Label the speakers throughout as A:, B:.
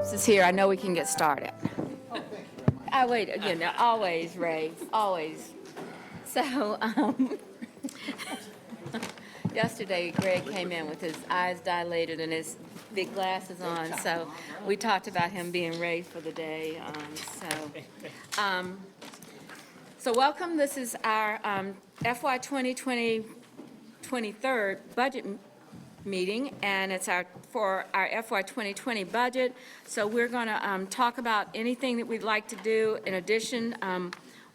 A: Is here. I know we can get started. I wait, always, Ray, always. So, yesterday Greg came in with his eyes dilated and his big glasses on, so we talked about him being ready for the day. So welcome. This is our FY2020 23rd budget meeting, and it's for our FY2020 budget. So we're going to talk about anything that we'd like to do. In addition,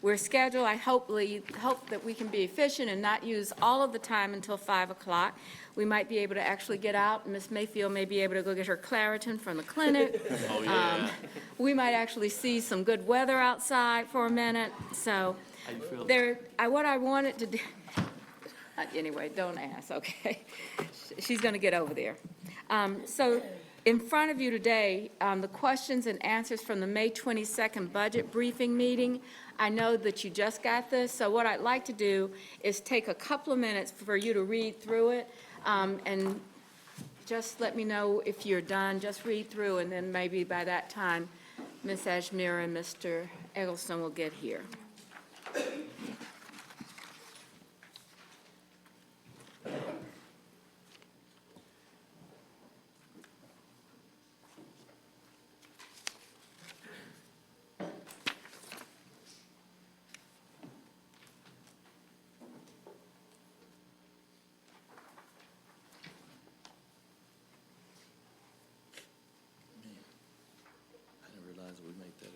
A: we're scheduled. I hope that we can be efficient and not use all of the time until 5 o'clock. We might be able to actually get out. Ms. Mayfield may be able to go get her Claritin from the clinic.
B: Oh, yeah.
A: We might actually see some good weather outside for a minute. So what I wanted to do, anyway, don't ask, okay? She's going to get over there. So in front of you today, the questions and answers from the May 22nd budget briefing meeting. I know that you just got this, so what I'd like to do is take a couple of minutes for you to read through it, and just let me know if you're done. Just read through, and then maybe by that time, Ms. Ashmira and Mr. Eggleston will get here.
B: I didn't realize we'd make $35,000.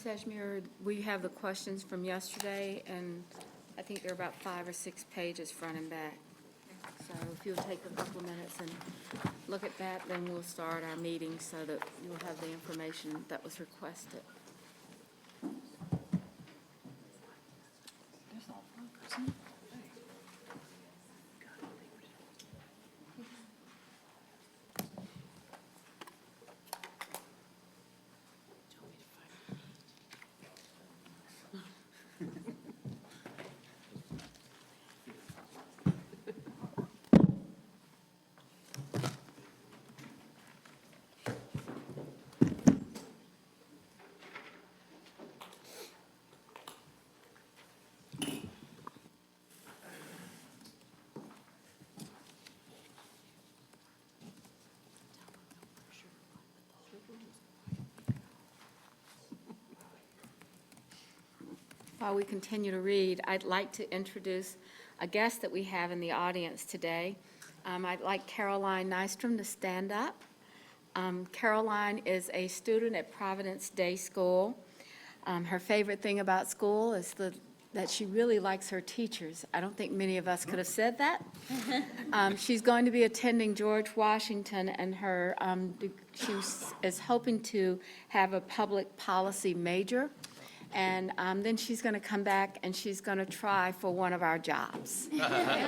A: Ms. Ashmere, we have the questions from yesterday, and I think they're about 5 or 6 pages front and back. So if you'll take a couple of minutes and look at that, then we'll start our meeting so that you'll have the information that was requested. While we continue to read, I'd like to introduce a guest that we have in the audience today. I'd like Caroline Nystrom to stand up. Caroline is a student at Providence Day School. Her favorite thing about school is that she really likes her teachers. I don't think many of us could have said that. She's going to be attending George Washington, and she is hoping to have a public policy major. And then she's going to come back and she's going to try for one of our jobs.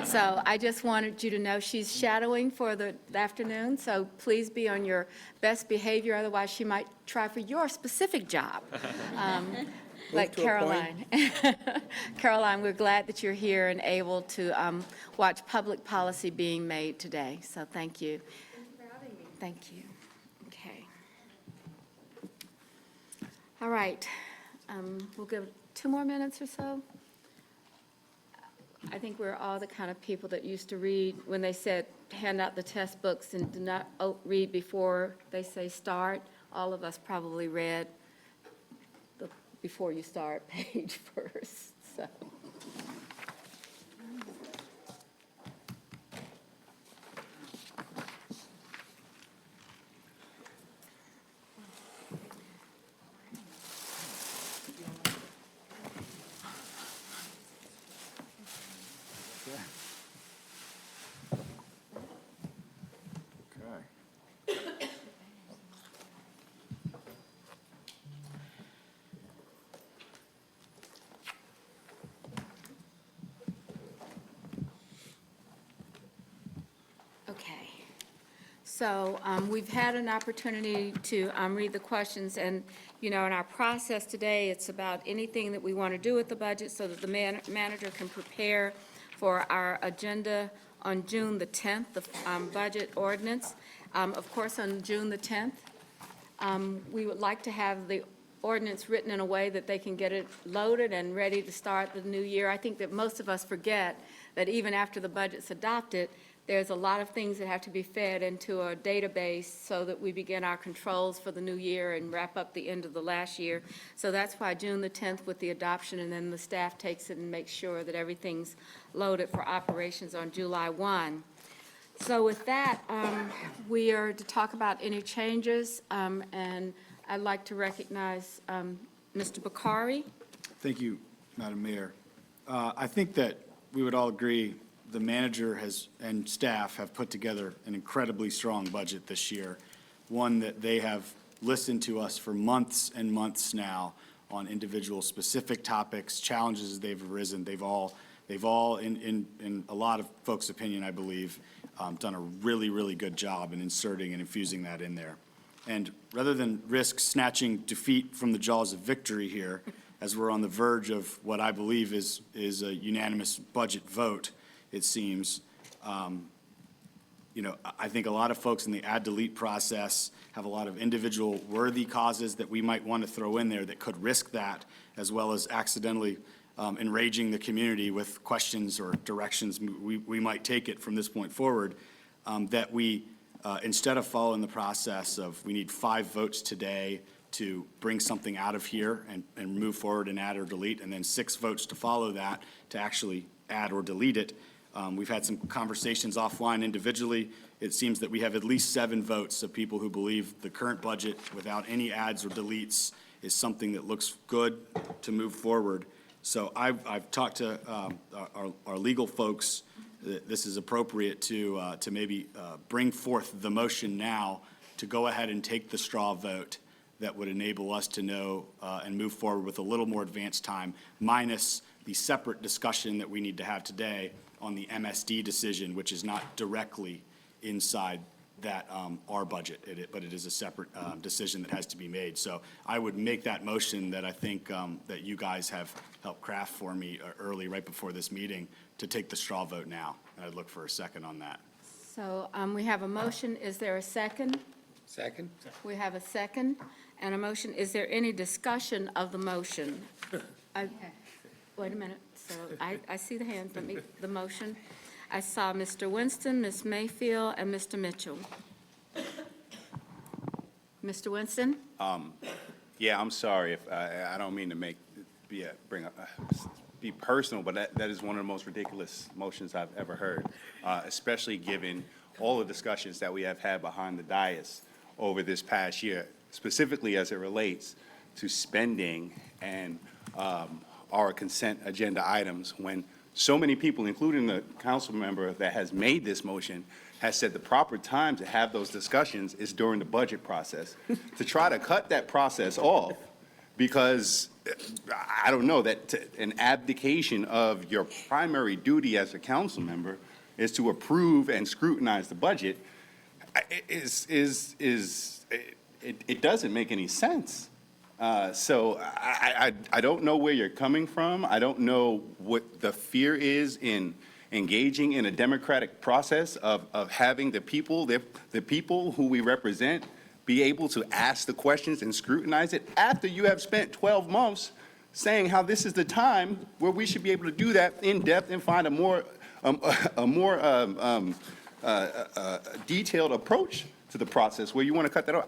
A: So I just wanted you to know she's shadowing for the afternoon, so please be on your best behavior, otherwise she might try for your specific job. Like Caroline. Caroline, we're glad that you're here and able to watch public policy being made today, so thank you.
B: Thank you for having me.
A: Thank you. Okay. All right. We'll give 2 more minutes or so. I think we're all the kind of people that used to read when they said hand out the test books and do not read before they say start. All of us probably read the before you start page first. So. Okay, so we've had an opportunity to read the questions, and, you know, in our process today, it's about anything that we want to do with the budget so that the manager can prepare for our agenda on June the 10th, the budget ordinance. Of course, on June the 10th, we would like to have the ordinance written in a way that they can get it loaded and ready to start the new year. I think that most of us forget that even after the budget's adopted, there's a lot of things that have to be fed into a database so that we begin our controls for the new year and wrap up the end of the last year. So that's why June the 10th with the adoption, and then the staff takes it and makes sure that everything's loaded for operations on July 1. So with that, we are to talk about any changes, and I'd like to recognize Mr. Bakari.
C: Thank you, Madam Mayor. I think that we would all agree the manager and staff have put together an incredibly strong budget this year, one that they have listened to us for months and months now on individual specific topics, challenges they've arisen. They've all, in a lot of folks' opinion, I believe, done a really, really good job in inserting and infusing that in there. And rather than risk snatching defeat from the jaws of victory here, as we're on the verge of what I believe is a unanimous budget vote, it seems, you know, I think a lot of folks in the add-delete process have a lot of individual worthy causes that we might want to throw in there that could risk that, as well as accidentally enraging the community with questions or directions we might take it from this point forward, that we, instead of following the process of we need 5 votes today to bring something out of here and move forward and add or delete, and then 6 votes to follow that to actually add or delete it. We've had some conversations offline individually. It seems that we have at least 7 votes of people who believe the current budget, without any adds or deletes, is something that looks good to move forward. So I've talked to our legal folks that this is appropriate to maybe bring forth the motion now to go ahead and take the straw vote that would enable us to know and move forward with a little more advanced time, minus the separate discussion that we need to have today on the MSD decision, which is not directly inside that our budget, but it is a separate decision that has to be made. So I would make that motion that I think that you guys have helped craft for me early, right before this meeting, to take the straw vote now. And I'd look for a second on that.
A: So we have a motion. Is there a second?
B: Second?
A: We have a second and a motion. Is there any discussion of the motion? Wait a minute. So I see the hands. The motion. I saw Mr. Winston, Ms. Mayfield, and Mr. Mitchell. Mr. Winston?
D: Yeah, I'm sorry if I don't mean to be personal, but that is one of the most ridiculous motions I've ever heard, especially given all the discussions that we have had behind the dais over this past year, specifically as it relates to spending and our consent agenda items, when so many people, including the council member that has made this motion, has said the proper time to have those discussions is during the budget process. To try to cut that process off because, I don't know, that an abdication of your primary duty as a council member is to approve and scrutinize the budget, it doesn't make any sense. So I don't know where you're coming from. I don't know what the fear is in engaging in a democratic process of having the people who we represent be able to ask the questions and scrutinize it after you have spent 12 months saying how this is the time where we should be able to do that in depth and find a more detailed approach to the process where you want to cut that off.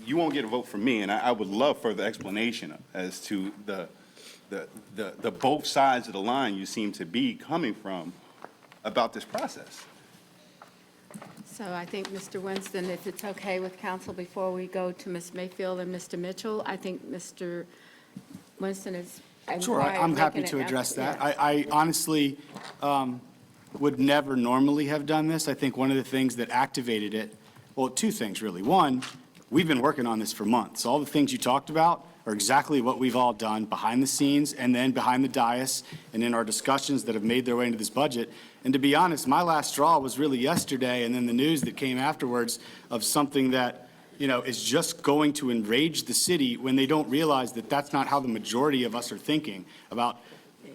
D: You won't get a vote from me, and I would love further explanation as to the both sides of the line you seem to be coming from about this process.
A: So I think, Mr. Winston, if it's okay with council, before we go to Ms. Mayfield and Mr. Mitchell, I think Mr. Winston is.
C: Sure, I'm happy to address that. I honestly would never normally have done this. I think one of the things that activated it, well, two things really. One, we've been working on this for months. All the things you talked about are exactly what we've all done behind the scenes and then behind the dais and in our discussions that have made their way into this budget. And to be honest, my last straw was really yesterday, and then the news that came afterwards of something that, you know, is just going to enrage the city when they don't realize that that's not how the majority of us are thinking about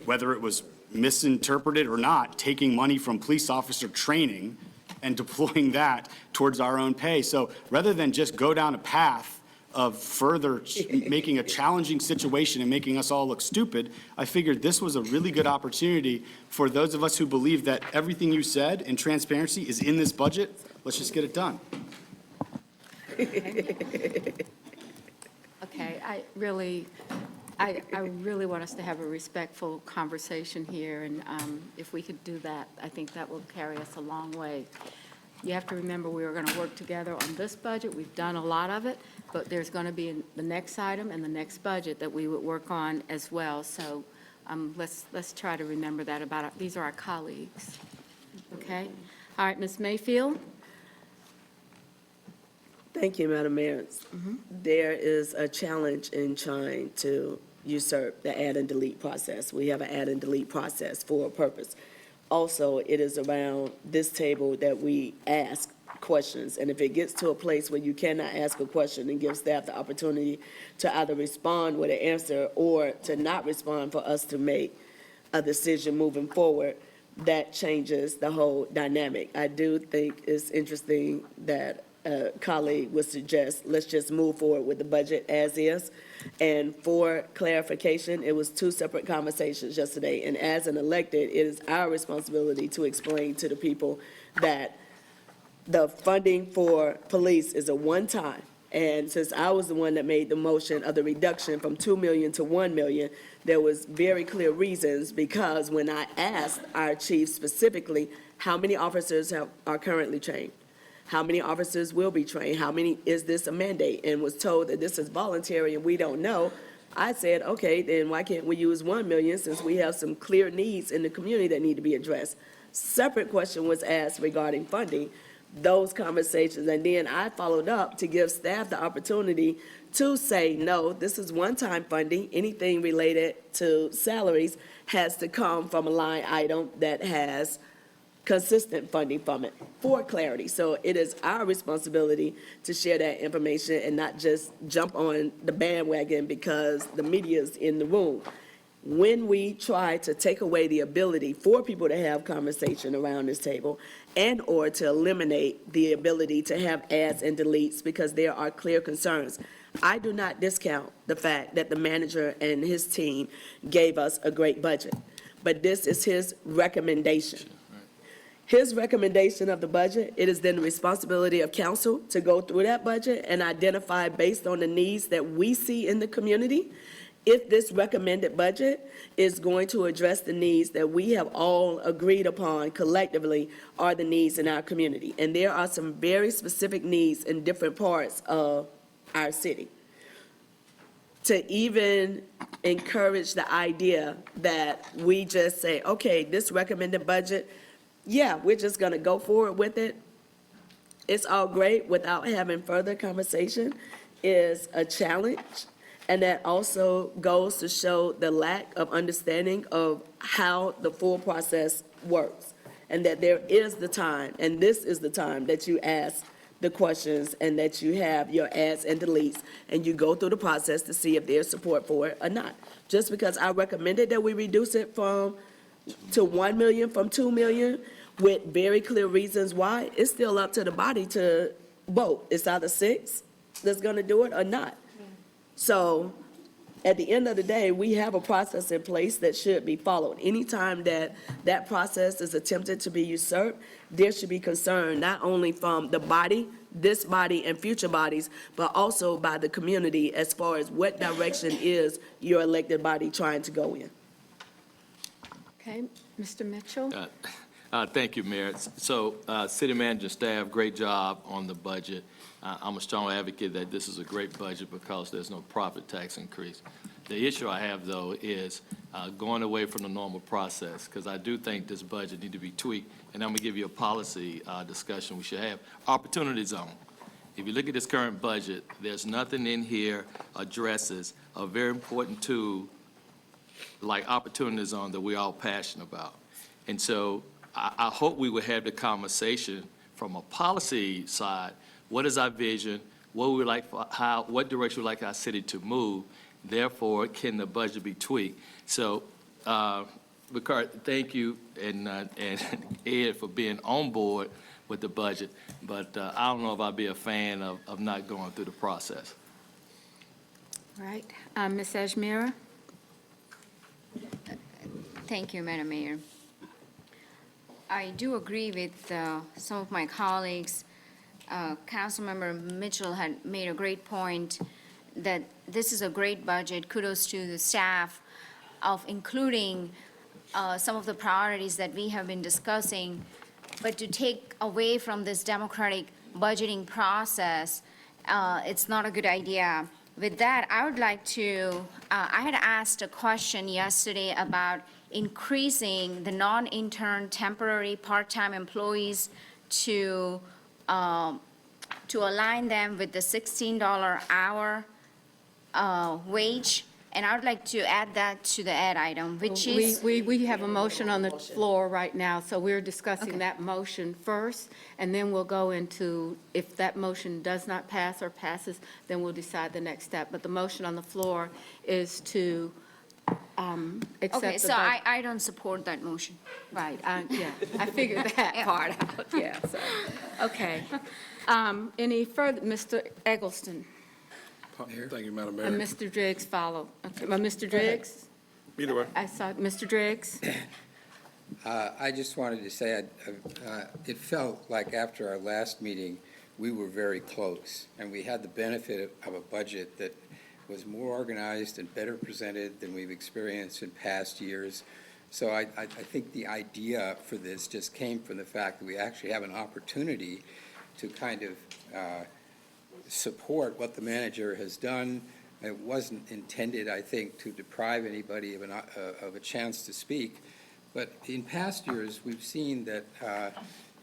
C: whether it was misinterpreted or not, taking money from police officer training and deploying that towards our own pay. So rather than just go down a path of further making a challenging situation and making us all look stupid, I figured this was a really good opportunity for those of us who believe that everything you said in transparency is in this budget. Let's just get it done.
A: Okay, I really want us to have a respectful conversation here, and if we could do that, I think that will carry us a long way. You have to remember, we are going to work together on this budget. We've done a lot of it, but there's going to be the next item and the next budget that we would work on as well. So let's try to remember that about these are our colleagues. Okay? All right, Ms. Mayfield?
E: Thank you, Madam Mayor. There is a challenge in trying to usurp the add and delete process. We have an add and delete process for a purpose. Also, it is around this table that we ask questions, and if it gets to a place where you cannot ask a question and give staff the opportunity to either respond with an answer or to not respond for us to make a decision moving forward, that changes the whole dynamic. I do think it's interesting that a colleague would suggest, let's just move forward with the budget as is. And for clarification, it was two separate conversations yesterday. And as an elected, it is our responsibility to explain to the people that the funding for police is a one-time. And since I was the one that made the motion of the reduction from 2 million to 1 million, there was very clear reasons, because when I asked our chief specifically, how many officers are currently trained? How many officers will be trained? How many, is this a mandate? And was told that this is voluntary and we don't know. I said, okay, then why can't we use 1 million since we have some clear needs in the community that need to be addressed? Separate question was asked regarding funding, those conversations, and then I followed up to give staff the opportunity to say, no, this is one-time funding. Anything related to salaries has to come from a line item that has consistent funding from it for clarity. So it is our responsibility to share that information and not just jump on the bandwagon because the media is in the room. When we try to take away the ability for people to have conversation around this table and/or to eliminate the ability to have adds and deletes because there are clear concerns, I do not discount the fact that the manager and his team gave us a great budget, but this is his recommendation. His recommendation of the budget, it is then the responsibility of council to go through that budget and identify based on the needs that we see in the community, if this recommended budget is going to address the needs that we have all agreed upon collectively are the needs in our community. And there are some very specific needs in different parts of our city. To even encourage the idea that we just say, okay, this recommended budget, yeah, we're just gonna go forward with it. It's all great without having further conversation is a challenge. And that also goes to show the lack of understanding of how the full process works. And that there is the time, and this is the time that you ask the questions and that you have your adds and deletes, and you go through the process to see if there's support for it or not. Just because I recommended that we reduce it to 1 million from 2 million with very clear reasons why, it's still up to the body to vote. It's either 6 that's gonna do it or not. So at the end of the day, we have a process in place that should be followed. Anytime that that process is attempted to be usurped, there should be concern not only from the body, this body and future bodies, but also by the community as far as what direction is your elected body trying to go in.
A: Okay, Mr. Mitchell?
B: Thank you, Mayor. So, city manager staff, great job on the budget. I'm a strong advocate that this is a great budget because there's no profit tax increase. The issue I have, though, is going away from the normal process, because I do think this budget need to be tweaked, and I'm going to give you a policy discussion we should have. Opportunity zone. If you look at this current budget, there's nothing in here addresses a very important tool like opportunity zone that we're all passionate about. And so I hope we will have the conversation from a policy side. What is our vision? What we like for what direction we like our city to move? Therefore, can the budget be tweaked? So, Ricard, thank you and Ed for being on board with the budget, but I don't know if I'd be a fan of not going through the process.
A: All right, Ms. Ajmira?
F: Thank you, Madam Mayor. I do agree with some of my colleagues. Councilmember Mitchell had made a great point that this is a great budget. Kudos to the staff of including some of the priorities that we have been discussing. But to take away from this democratic budgeting process, it's not a good idea. With that, I would like to, I had asked a question yesterday about increasing the non-intern temporary part-time employees to align them with the $16 hour wage. And I would like to add that to the add item, which is.
A: We have a motion on the floor right now, so we're discussing
F: Okay.
A: that motion first, and then we'll go into, if that motion does not pass or passes, then we'll decide the next step. But the motion on the floor is to accept the.
F: Okay, so I don't support that motion.
A: Right, yeah, I figured that part out, yeah, so, okay. Any further, Mr. Eggleston?
G: Thank you, Madam
A: And
G: Mayor.
A: Mr. Driggs follow. Okay, Mr. Driggs?
G: Either way.
A: I saw, Mr. Driggs?
H: I just wanted to say, it felt like after our last meeting, we were very close, and we had the benefit of a budget that was more organized and better presented than we've experienced in past years. So I think the idea for this just came from the fact that we actually have an opportunity to kind of support what the manager has done. It wasn't intended, I think, to deprive anybody of a chance to speak. But in past years, we've seen that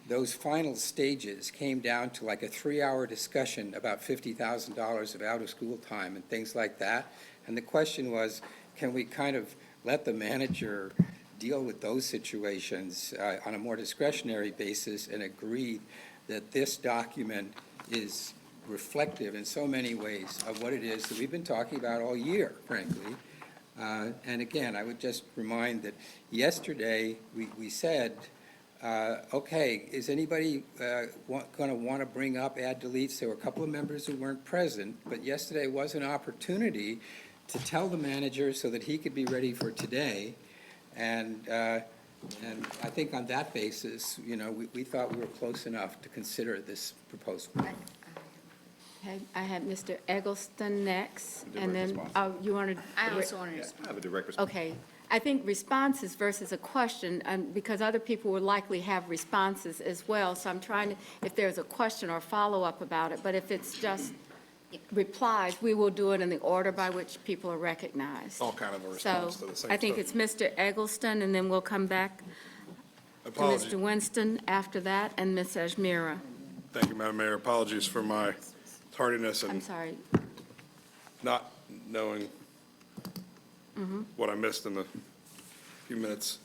H: those final stages came down to like a 3-hour discussion about $50,000 of out-of-school time and things like that. And the question was, can we kind of let the manager deal with those situations on a more discretionary basis and agree that this document is reflective in so many ways of what it is that we've been talking about all year, frankly. And again, I would just remind that yesterday we said, okay, is anybody going to want to bring up add deletes? There were a couple of members who weren't present, but yesterday was an opportunity to tell the manager so that he could be ready for today. And I think on that basis, you know, we thought we were close enough to consider this proposal.
A: I had Mr. Eggleston next, and then,
D: response.
A: oh, you wanted?
F: I also want to respond.
D: I have a direct response.
A: Okay. I think responses versus a question, because other people would likely have responses as well. So I'm trying to, if there's a question or follow-up about it, but if it's just replies, we will do it in the order by which people are recognized.
G: All kind of a response to the
A: So
G: same
A: I think
G: stuff.
A: it's Mr. Eggleston, and then we'll come back to
G: Apologies.
A: Mr. Winston after that, and Ms. Ajmira.
G: Thank you, Madam Mayor. Apologies for my tardiness
A: I'm
G: and
A: sorry.
G: not knowing what I missed in the few minutes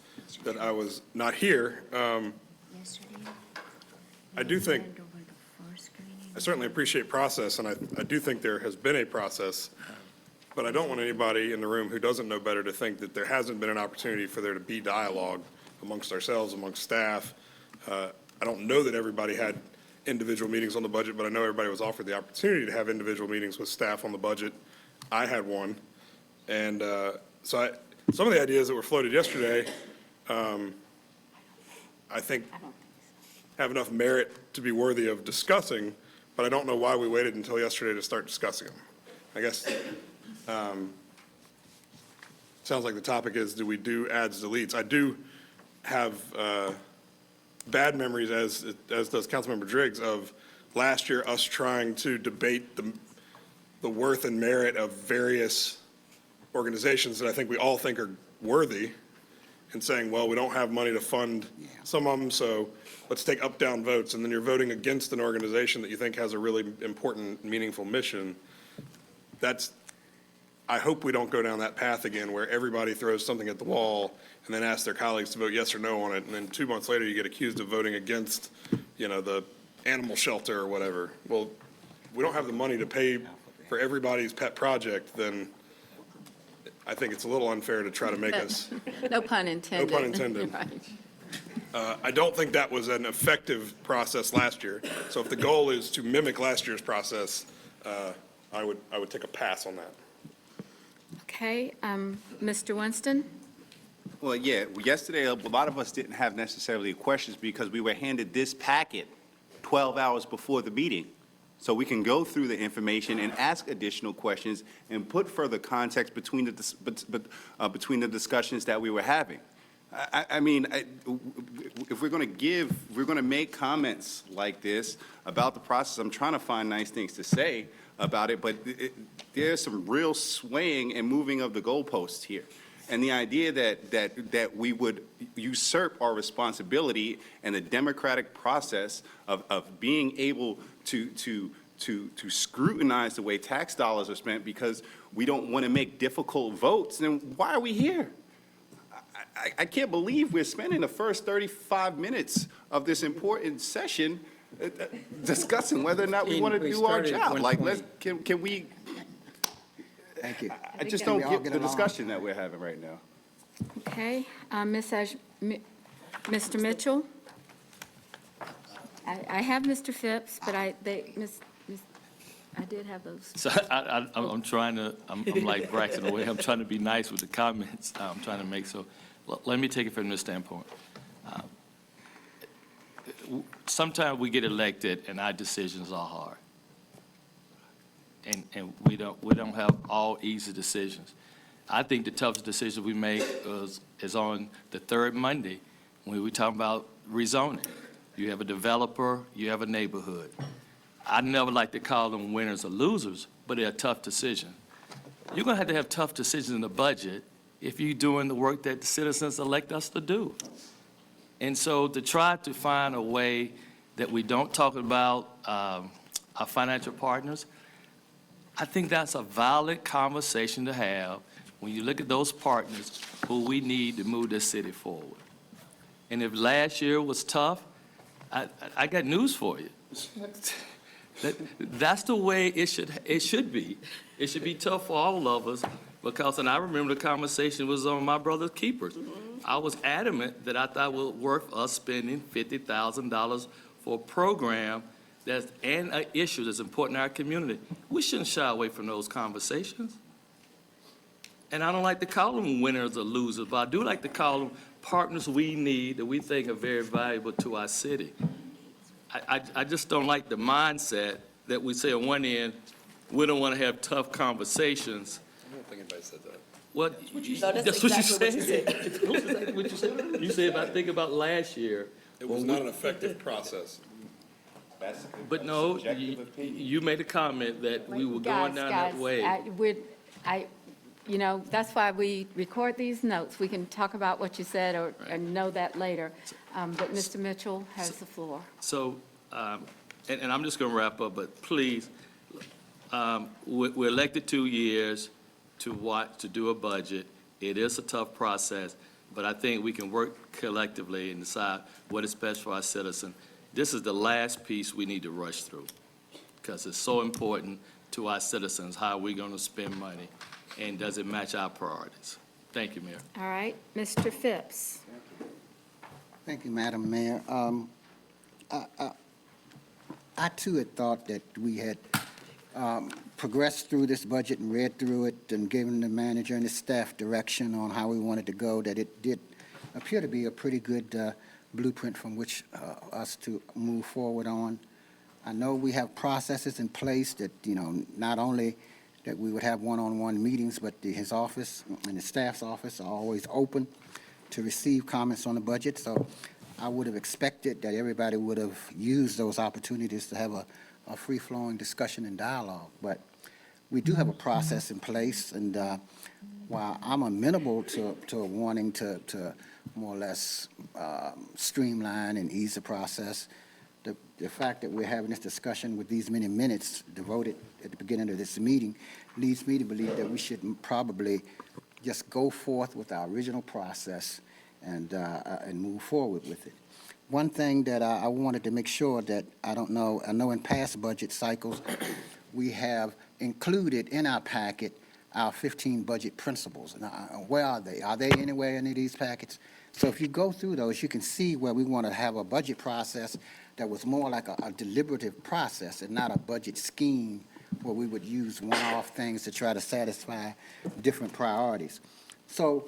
G: that I was not here. I do think, I certainly appreciate process, and I do think there has been a process, but I don't want anybody in the room who doesn't know better to think that there hasn't been an opportunity for there to be dialogue amongst ourselves, amongst staff. I don't know that everybody had individual meetings on the budget, but I know everybody was offered the opportunity to have individual meetings with staff on the budget. I had one. And so some of the ideas that were floated yesterday, I think have enough merit to be worthy of discussing, but I don't know why we waited until yesterday to start discussing them. I guess, sounds like the topic is, do we do adds, deletes? I do have bad memories, as does Councilmember Driggs, of last year us trying to debate the worth and merit of various organizations that I think we all think are worthy, and saying, well, we don't have money to fund some of them, so let's take up-down votes, and then you're voting against an organization that you think has a really important, meaningful mission. I hope we don't go down that path again, where everybody throws something at the wall and then asks their colleagues to vote yes or no on it, and then 2 months later, you get accused of voting against, you know, the animal shelter or whatever. Well, if we don't have the money to pay for everybody's pet project, then I think it's a little unfair to try to make us.
A: No pun intended.
G: No pun intended.
A: Right.
G: I don't think that was an effective process last year. So if the goal is to mimic last year's process, I would take a pass on that.
A: Okay, Mr. Winston?
D: Well, yeah, yesterday, a lot of us didn't have necessarily questions because we were handed this packet 12 hours before the meeting. So we can go through the information and ask additional questions and put further context between the discussions that we were having. I mean, if we're going to make comments like this about the process, I'm trying to find nice things to say about it, but there's some real swaying and moving of the goalposts here. And the idea that we would usurp our responsibility and the democratic process of being able to scrutinize the way tax dollars are spent because we don't want to make difficult votes, then why are we here? I can't believe we're spending the first 35 minutes of this important session discussing whether or not we want to do our job. Like, can we?
H: Thank you.
D: I just don't get the discussion that we're having right now.
A: Okay, Mr. Mitchell? I have Mr. Phipps, but I did have those.
B: So I'm trying to, I'm like Braxton away. I'm trying to be nice with the comments I'm trying to make. So let me take it from this standpoint. Sometimes we get elected and our decisions are hard. And we don't have all easy decisions. I think the toughest decision we make is on the third Monday when we talk about rezoning. you have a developer, you have a neighborhood. I never like to call them winners or losers, but they're a tough decision. You're going to have tough decisions in the budget if you're doing the work that the citizens elect us to do. And so to try to find a way that we don't talk about our financial partners, I think that's a valid conversation to have when you look at those partners who we need to move this city forward. And if last year was tough, I got news for you. That's the way it should be. It should be tough for all of us because, and I remember the conversation was on my brother's keepers. I was adamant that I thought it was worth us spending $50,000 for a program and an issue that's important in our community. We shouldn't shy away from those conversations. And I don't like to call them winners or losers, but I do like to call them partners we need that we think are very valuable to our city. I just don't like the mindset that we say on one end, we don't want to have tough conversations.
G: I don't think anybody said that.
B: Well, that's what you said. It's exactly what you said. You said, if I think about last year.
G: It was not an effective process.
B: But no, you made a comment that we were going down that way.
A: You know, that's why we record these notes. We can talk about what you said and know that later. But Mr. Mitchell has the floor.
B: So, and I'm just going to wrap up, but please, we're elected 2 years to do a budget. It is a tough process, but I think we can work collectively and decide what is best for our citizens. This is the last piece we need to rush through because it's so important to our citizens, how we're going to spend money, and does it match our priorities? Thank you, Mayor.
A: All right, Mr. Phipps.
I: Thank you, Madam Mayor. I too had thought that we had progressed through this budget and read through it and given the manager and the staff direction on how we wanted to go, that it did appear to be a pretty good blueprint from which us to move forward on. I know we have processes in place that, you know, not only that we would have one-on-one meetings, but his office and the staff's office are always open to receive comments on the budget. So I would have expected that everybody would have used those opportunities to have a free-flowing discussion and dialogue. But we do have a process in place, and while I'm amenable to wanting to more or less streamline and ease the process, the fact that we're having this discussion with these many minutes devoted at the beginning of this meeting leads me to believe that we should probably just go forth with our original process and move forward with it. One thing that I wanted to make sure that I know in past budget cycles, we have included in our packet our 15 budget principles. Now, where are they? Are they anywhere in any of these packets? So if you go through those, you can see where we want to have a budget process that was more like a deliberative process and not a budget scheme where we would use one-off things to try to satisfy different priorities. So,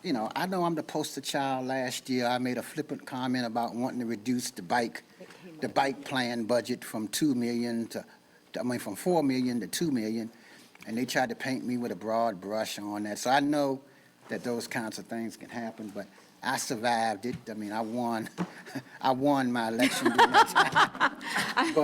I: you know I'm the poster child. Last year, I made a flippant comment about wanting to reduce the bike plan budget from $2 million from $4 million to $2 million, and they tried to paint me with a broad brush on that. So I know that those kinds of things can happen, but I survived it. I mean, I won my election during that time.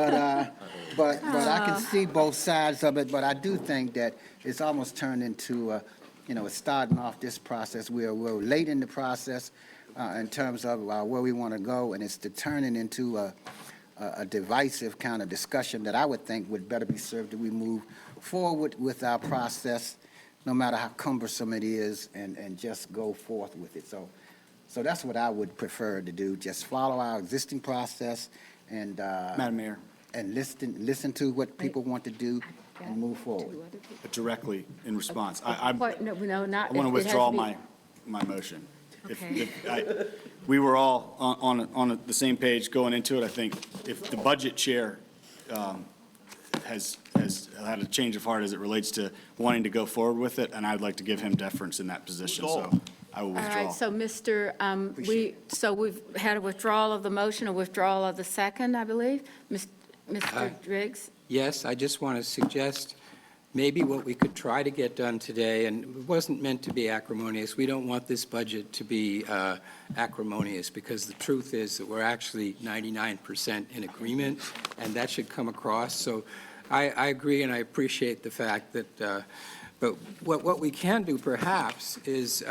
I: But I can see both sides of it. But I do think that it's almost turned into, it's starting off this process. We're late in the process in terms of where we want to go, and it's turning into a divisive kind of discussion that I would think would better be served if we move forward with our process, no matter how cumbersome it is, and just go forth with it. So that's what I would prefer to do, just follow our existing process and
C: Madam Mayor,
I: and listen to what people want to do and move forward.
C: directly in response, I
A: What? No, not.
C: want to
A: it has
C: withdraw
A: be-
C: my motion.
A: Okay.
C: We were all on the same page going into it. I think if the budget chair has had a change of heart as it relates to wanting to go forward with it, and I'd like to give him deference in that position, so I will
A: All
C: withdraw.
A: right, so we've had a withdrawal of the motion, a withdrawal of the second, I believe. Mr. Driggs?
H: Yes, I just want to suggest maybe what we could try to get done today, and it wasn't meant to be acrimonious, we don't want this budget to be acrimonious, because the truth is that we're actually 99% in agreement, and that should come across. So I agree, and I appreciate the fact that, but what we can do perhaps is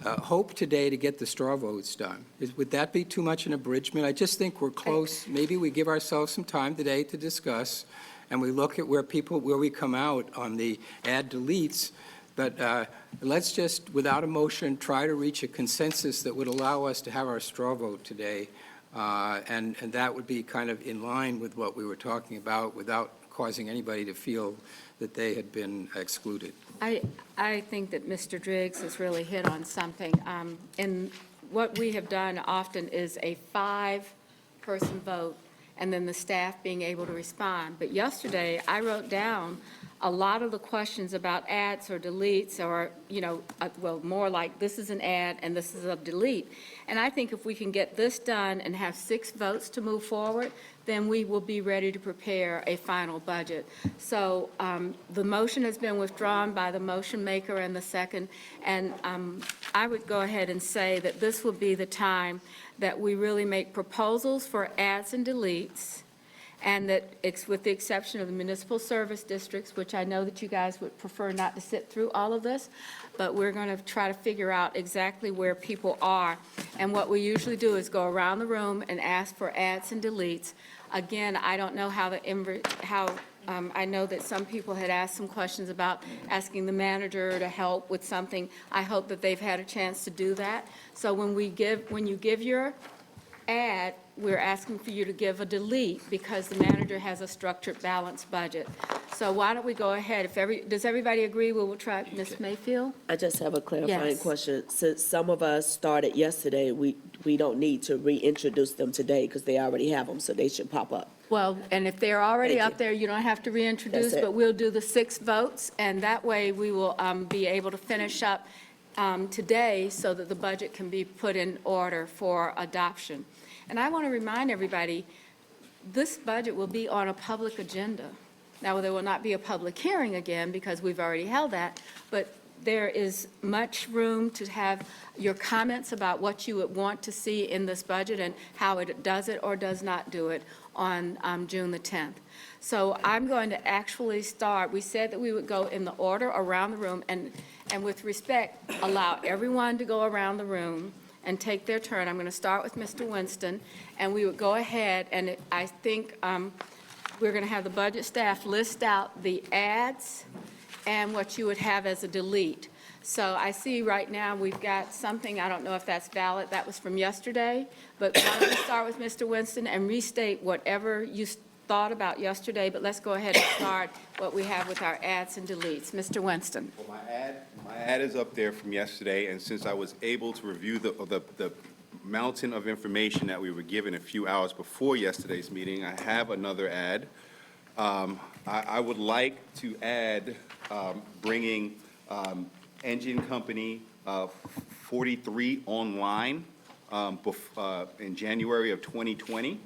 H: hope today to get the straw votes done. Would that be too much an abridgment? I just think we're close. Maybe we give ourselves some time today to discuss, and we look at where we come out on the add deletes, but let's just, without a motion, try to reach a consensus that would allow us to have our straw vote today, and that would be kind of in line with what we were talking about without causing anybody to feel that they had been excluded.
A: I think that Mr. Driggs has really hit on something. And what we have done often is a 5-person vote, and then the staff being able to respond. But yesterday, I wrote down a lot of the questions about adds or deletes, or, well, more like this is an add and this is a delete. And I think if we can get this done and have 6 votes to move forward, then we will be ready to prepare a final budget. So the motion has been withdrawn by the motion maker and the second, and I would go ahead and say that this will be the time that we really make proposals for adds and deletes, and that it's with the exception of the municipal service districts, which I know that you guys would prefer not to sit through all of this, but we're going to try to figure out exactly where people are. And what we usually do is go around the room and ask for adds and deletes. Again, I don't know I know that some people had asked some questions about asking the manager to help with something. I hope that they've had a chance to do that. So when you give your add, we're asking for you to give a delete, because the manager has a structured, balanced budget. So why don't we go ahead? Does everybody agree? We will try, Ms. Mayfield?
E: I just have a clarifying
A: Yes.
E: question. Since some of us started yesterday, we don't need to reintroduce them today because they already have them, so they should pop up.
A: Well, and if they're already
E: Thank you.
A: up there, you don't have to reintroduce,
E: That's it.
A: but we'll do the 6 votes, and that way we will be able to finish up today so that the budget can be put in order for adoption. And I want to remind everybody, this budget will be on a public agenda. Now, there will not be a public hearing again, because we've already held that, but there is much room to have your comments about what you would want to see in this budget and how it does it or does not do it on June the 10th. So I'm going to actually start, we said that we would go in the order around the room, and with respect, allow everyone to go around the room and take their turn. I'm going to start with Mr. Winston, and we would go ahead, and I think we're going to have the budget staff list out the adds and what you would have as a delete. So I see right now we've got something, I don't know if that's valid, that was from yesterday, but why don't we start with Mr. Winston and restate whatever you thought about yesterday, but let's go ahead and start what we have with our adds and deletes. Mr. Winston.
D: Well, my ad is up there from yesterday, and since I was able to review the mountain of information that we were given a few hours before yesterday's meeting, I have another ad. I would like to add bringing Engine Company 43 online in January of 2020.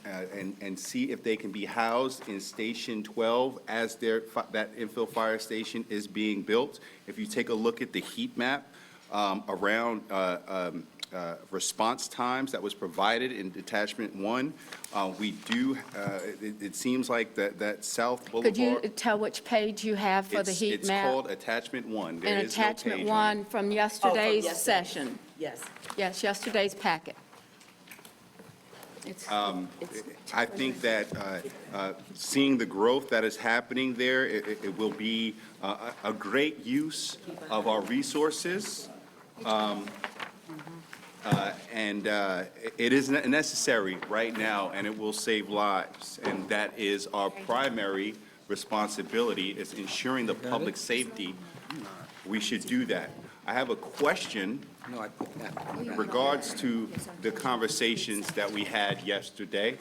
D: And see if they can be housed in Station 12 as that infill fire station is being built. If you take a look at the heat map around response times that was provided in Attachment 1, we do, it seems like that South Boulevard.
A: Could you tell which page you have for the heat map?
D: It's called Attachment 1. There
A: And
D: is no
A: Attachment
D: page on it.
A: 1 from yesterday's
E: yesterday.
A: session.
E: Yes.
A: Yes, yesterday's packet.
D: I think that seeing the growth that is happening there, it will be a great use of our resources. And it is necessary right now, and it will save lives. And that is our primary responsibility, is ensuring the public safety. We should do that. I have a question
H: No, I put that.
D: in regards to the conversations that we had yesterday,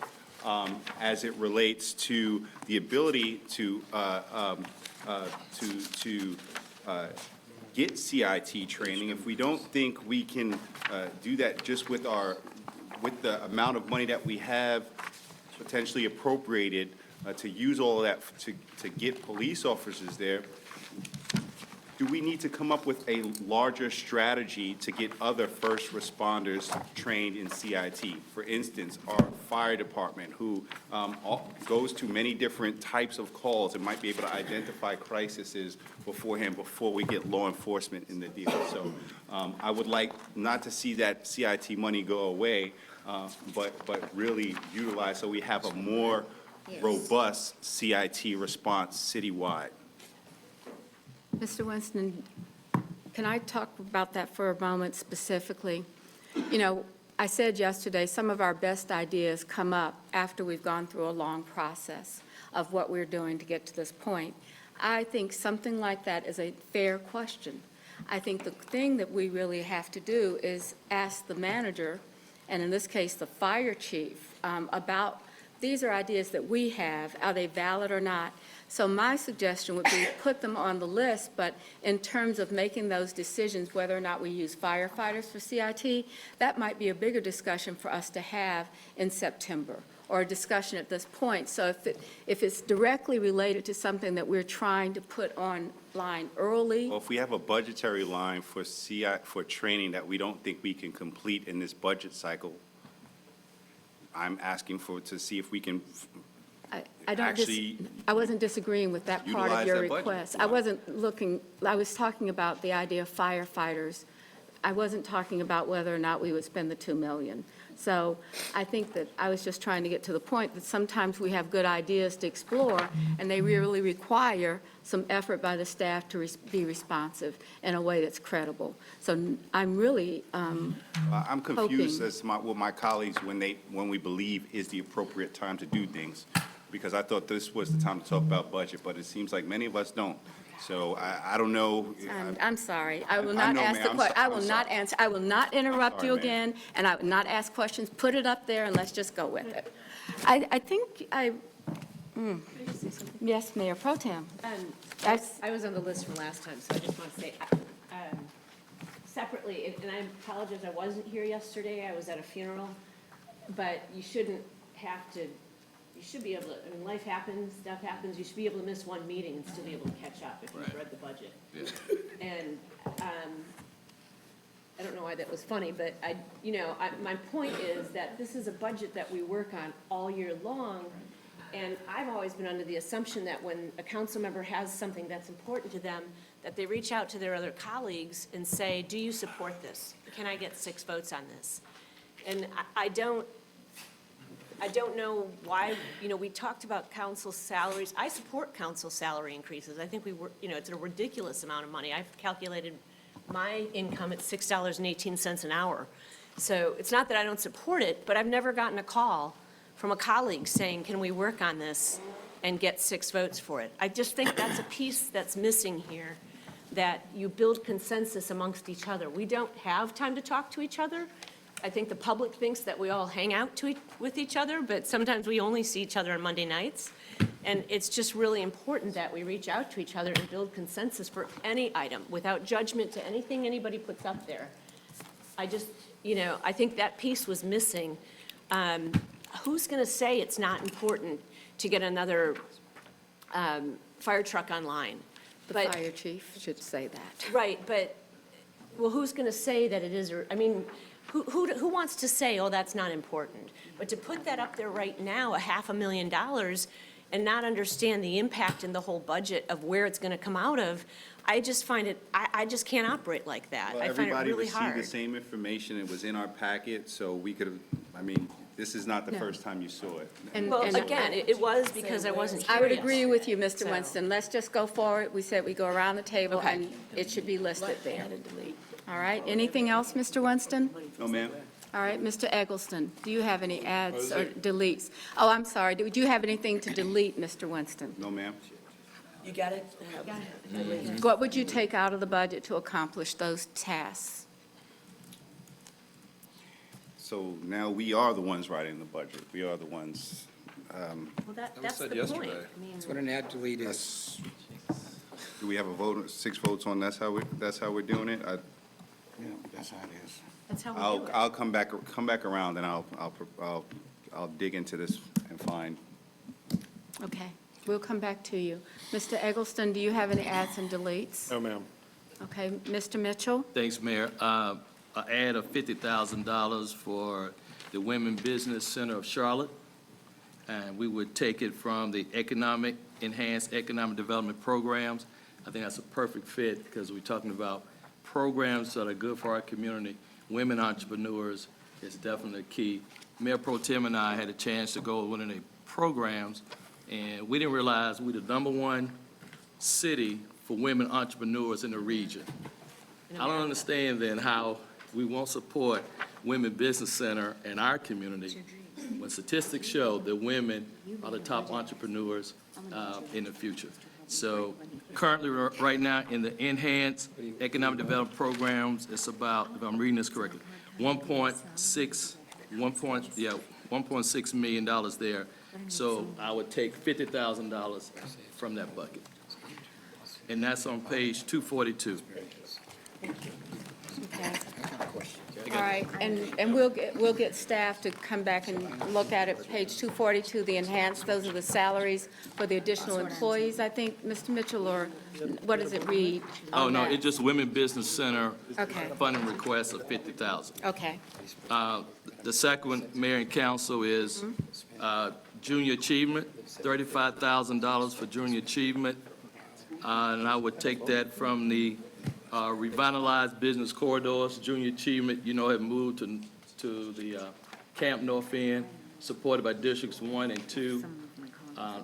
D: as it relates to the ability to get CIT training. If we don't think we can do that just with the amount of money that we have potentially appropriated to use all of that to get police officers there, do we need to come up with a larger strategy to get other first responders trained in CIT? For instance, our fire department, who goes to many different types of calls and might be able to identify crises beforehand, before we get law enforcement in the deal. So I would like not to see that CIT money go away, but really utilize, so we have a more robust CIT response citywide.
A: Mr. Winston, can I talk about that for a moment specifically? You know, I said yesterday, some of our best ideas come up after we've gone through a long process of what we're doing to get to this point. I think something like that is a fair question. I think the thing that we really have to do is ask the manager, and in this case, the fire chief, about, these are ideas that we have, are they valid or not? So my suggestion would be put them on the list, but in terms of making those decisions, whether or not we use firefighters for CIT, that might be a bigger discussion for us to have in September, or a discussion at this point. So if it's directly related to something that we're trying to put online early.
D: Well, if we have a budgetary line for for training that we don't think we can complete in this budget cycle, I'm asking to see if we can
A: I wasn't disagreeing with that part of
D: utilize
A: your
D: that budget.
A: request. I was talking about the idea of firefighters. I wasn't talking about whether or not we would spend the $2 million. So I think that I was just trying to get to the point that sometimes we have good ideas to explore, and they really require some effort by the staff to be responsive in a way that's credible. So I'm really
D: I'm confused
A: hoping.
D: as with my colleagues when we believe is the appropriate time to do things, because I thought this was the time to talk about budget, but it seems like many of us don't. So I don't know.
A: I'm sorry. I will
D: I
A: not
D: know,
A: ask the
D: ma'am.
A: question. I
D: I'm
A: will
D: sorry.
A: not answer. I will not interrupt
D: sorry,
A: you
D: ma'am.
A: again, and I will not ask questions. Put it up there, and let's just go with it. I think yes, Mayor Pro Tem.
J: I was on the list from last time, so I just want to say, separately, and I apologize, I wasn't here yesterday, I was at a funeral, but you shouldn't have to, you should be able to, I mean, life happens, stuff happens, you should be able to miss one meeting and still be able to catch up if you've read the budget. And, I don't know why that was funny, but my point is that this is a budget that we work on all year long. And I've always been under the assumption that when a council member has something that's important to them, that they reach out to their other colleagues and say, do you support this? Can I get 6 votes on this? And I don't know why, we talked about council salaries. I support council salary increases. I think it's a ridiculous amount of money. I've calculated my income at $6.18 an hour. So it's not that I don't support it, but I've never gotten a call from a colleague saying, can we work on this and get 6 votes for it? I just think that's a piece that's missing here, that you build consensus amongst each other. We don't have time to talk to each other. I think the public thinks that we all hang out with each other, but sometimes we only see each other on Monday nights. And it's just really important that we reach out to each other and build consensus for any item without judgment to anything anybody puts up there. I just, I think that piece was missing. Who's going to say it's not important to get another fire truck online?
A: The
J: But-
A: fire chief should say that.
J: Right, but, well, who's going to say that it is, or, I mean, who wants to say, oh, that's not important? But to put that up there right now, $500,000, and not understand the impact in the whole budget of where it's going to come out of, I just find it, I just can't operate like that.
D: Well,
J: I find it really
D: everybody received the
J: hard.
D: same information. It was in our packet, so we could have, this is not the first time you saw it.
J: Well, again, it was because I wasn't here
A: I would agree
J: yesterday.
A: with you, Mr.
J: So-
A: Winston. Let's just go forward. We said we go around the table,
J: Okay.
A: and it should be listed there. All right, anything else, Mr. Winston?
D: No, ma'am?
A: All right, Mr. Eggleston, do you have any adds or deletes? Oh, I'm sorry, do you have anything to delete, Mr. Winston?
D: No, ma'am?
E: You got it?
A: What would you take out of the budget to accomplish those tasks?
D: So now we are the ones writing the budget. We are the ones,
J: Well, that's
G: said
J: the point.
G: yesterday.
J: I mean,
H: That's what an add delete is.
D: do we have a vote, 6 votes on that's how we're doing it?
I: Yeah, that's how it is.
J: that's how we do it.
D: I'll come back around and I'll dig into this and find
A: Okay, we'll come back to you. Mr. Eggleston, do you have any adds and deletes?
G: No, ma'am.
A: Okay, Mr. Mitchell?
B: Thanks, Mayor. An add of $50,000 for the Women Business Center of Charlotte. And we would take it from the enhanced economic development programs. I think that's a perfect fit because we're talking about programs that are good for our community. Women entrepreneurs is definitely key. Mayor Pro Tem and I had a chance to go to one of the programs, and we didn't realize we're the #1 city for women entrepreneurs in the region. I don't understand then how we won't support Women Business Center in our community when statistics show that women are the top entrepreneurs in the future. So currently, right now, in the enhanced economic development programs, it's about, if I'm reading this correctly, $1.6 million there. So I would take $50,000 from that bucket. And that's on page 242.
A: Okay. All right, and we'll get staff to come back and look at it. Page 242, the enhanced, those are the salaries for the additional employees, I think, Mr. Mitchell, or what does it read
B: Oh,
A: on
B: no,
A: that?
B: it's just Women Business Center
A: Okay.
B: funding request of $50,000.
A: Okay,
B: The second one, Mayor and Council, is junior achievement, $35,000 for junior achievement. And I would take that from the revitalized business corridors. Junior achievement, have moved to the Camp North End, supported by Districts 1 and 2.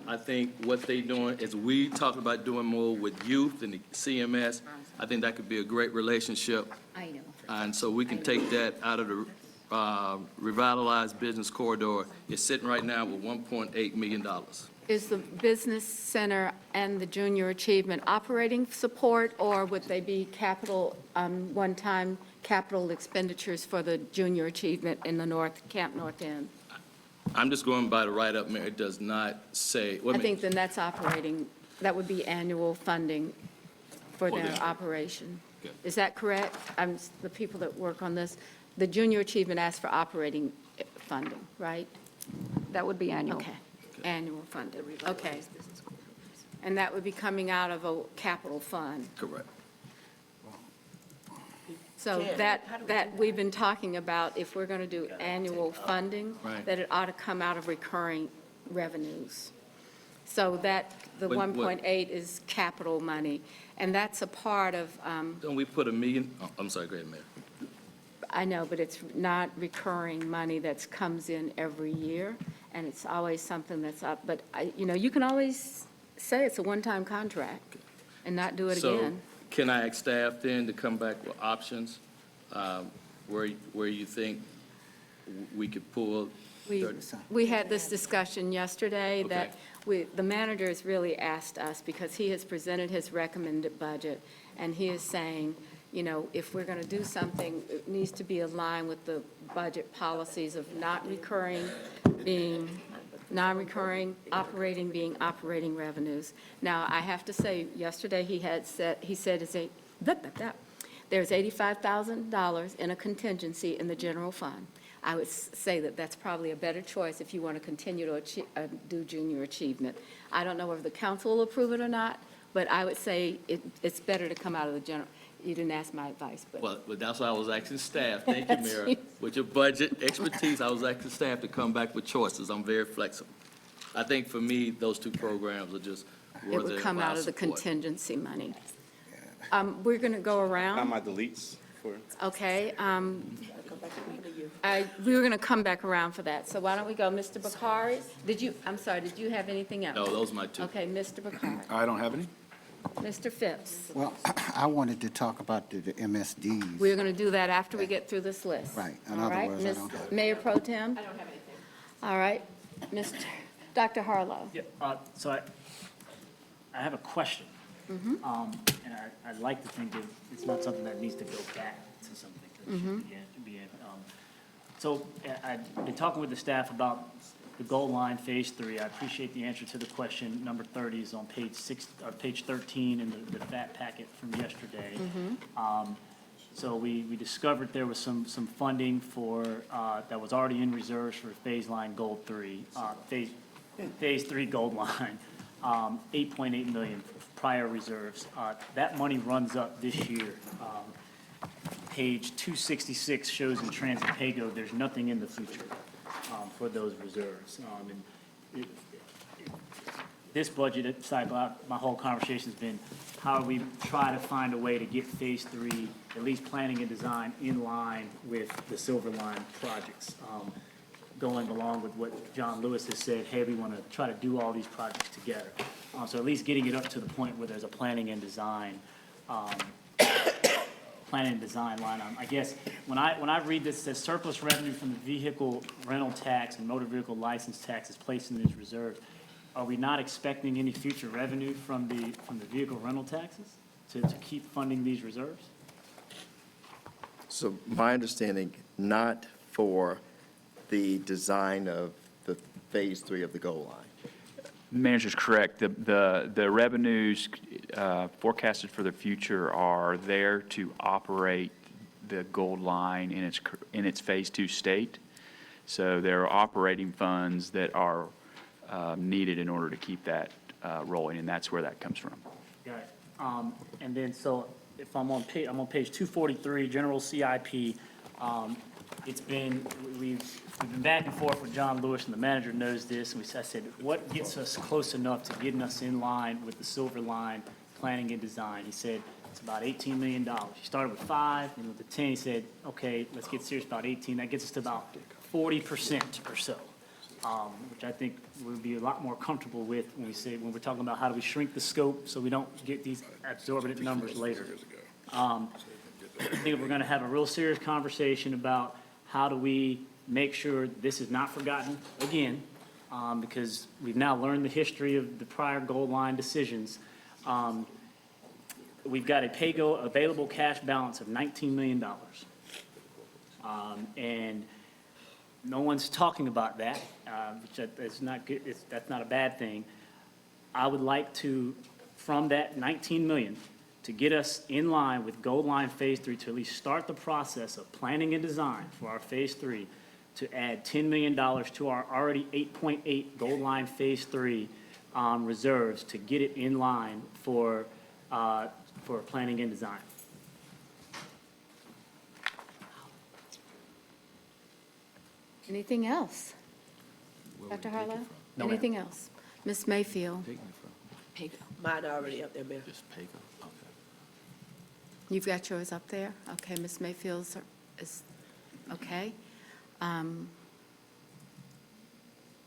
B: I think what they doing is we talking about doing more with youth and the CMS. I think that could be a great relationship.
F: I know.
B: And so we can take that out of the revitalized business corridor. It's sitting right now with $1.8 million.
A: is the business center and the junior achievement operating support, or would they be capital, one-time capital expenditures for the junior achievement in the Camp North End?
B: I'm just going by the write-up, Mayor. It does not say.
A: I think then that's operating, that would be annual funding for
B: For
A: their
B: them.
A: operation.
B: Okay.
A: Is that correct? The people that work on this, the junior achievement asks for operating funding, right?
F: That would be annual.
A: Okay, annual funding, okay. And that would be coming out of a capital fund.
B: Correct.
A: So that we've been talking about, if we're going to do annual funding,
B: Right.
A: that it ought to come out of recurring revenues. So that, the
B: What-
A: 1.8 is capital money, and that's a part of,
B: Don't we put $1 million? Oh, I'm sorry, go ahead, Mayor.
A: I know, but it's not recurring money that comes in every year, and it's always something that's up. But, you can always say it's a one-time contract and not do it
B: So
A: again.
B: can I ask staff then to come back with options where you think we could pull?
A: We had this discussion yesterday that
B: Okay.
A: the manager has really asked us, because he has presented his recommended budget, and he is saying, if we're going to do something, it needs to be aligned with the budget policies of not recurring being non-recurring, operating being operating revenues. Now, I have to say, yesterday he said there's $85,000 in a contingency in the general fund. I would say that that's probably a better choice if you want to continue to do junior achievement. I don't know whether the council will approve it or not, but I would say it's better to come out of the general. You didn't ask my advice, but.
B: Well, that's why I was asking staff. Thank you, Mayor. With your budget expertise, I was asking staff to come back with choices. I'm very flexible. I think for me, those two programs are just
A: It
B: worthy
A: would
B: of
A: come out
B: our
A: of the
B: support.
A: contingency money. We're going to go
D: Not
A: around,
D: my deletes for.
A: okay? We were going to come back around for that, so why don't we go, Mr. Bakari? Did you have anything else?
B: No, those are my two.
A: Okay, Mr. Bakari.
C: I don't have any.
A: Mr. Phipps,
I: Well, I wanted to talk about the MSDs.
A: we're going to do that after we get through this list.
I: Right. In
A: All
I: other
A: right,
I: words, I
A: Ms.
I: don't have-
A: Mayor Pro Tem?
J: I don't have anything.
A: All right, Dr. Harlow.
K: Yeah, so I have a question. And I'd like to think that it's not something that needs to go back to something that should be in. So I've been talking with the staff about the goal line, Phase 3. I appreciate the answer to the question. Number 30 is on page 13 in the FAT packet from yesterday. So we discovered there was some funding for, that was already in reserves for Phase Line Goal 3, Phase 3 gold line, 8.8 million prior reserves. That money runs up this year. Page 266 shows in transit pay-go, there's nothing in the future for those reserves. This budget cycle, my whole conversation's been, how do we try to find a way to get Phase 3, at least planning and design, in line with the Silver Line projects? Going along with what John Lewis has said, hey, we want to try to do all these projects together. So at least getting it up to the point where there's a planning and design line item. I guess, when I read this, it says surplus revenue from the vehicle rental tax and motor vehicle license tax is placed in these reserves. Are we not expecting any future revenue from the vehicle rental taxes to keep funding these reserves?
L: So my understanding, not for the design of the Phase 3 of the goal line.
M: The manager's correct. The revenues forecasted for the future are there to operate the gold line in its Phase 2 state. So there are operating funds that are needed in order to keep that rolling, and that's where that comes from.
K: Got it. And then, so if I'm on page 243, general CIP. We've been back and forth with John Lewis, and the manager knows this, and I said, what gets us close enough to getting us in line with the Silver Line planning and design? He said, it's about $18 million. He started with 5, and with the 10, he said, okay, let's get serious about 18. That gets us to about 40% or so, which I think we'll be a lot more comfortable with when we're talking about how do we shrink the scope so we don't get these exorbitant numbers later. I think we're going to have a real serious conversation about how do we make sure this is not forgotten again, because we've now learned the history of the prior goal line decisions. We've got a pay-go available cash balance of $19 million. And no one's talking about that, which is not good. That's not a bad thing. I would like to, from that $19 million, to get us in line with Gold Line Phase 3, to at least start the process of planning and design for our Phase 3, to add $10 million to our already 8.8 Gold Line Phase 3 reserves, to get it in line for planning and design.
A: Anything else? Dr. Harlow?
K: No, ma'am.
A: Anything else? Ms. Mayfield?
E: Mine already up there, Mayor.
B: Just pay-go, okay.
A: You've got yours up there? Okay, Ms. Mayfield's is, okay. I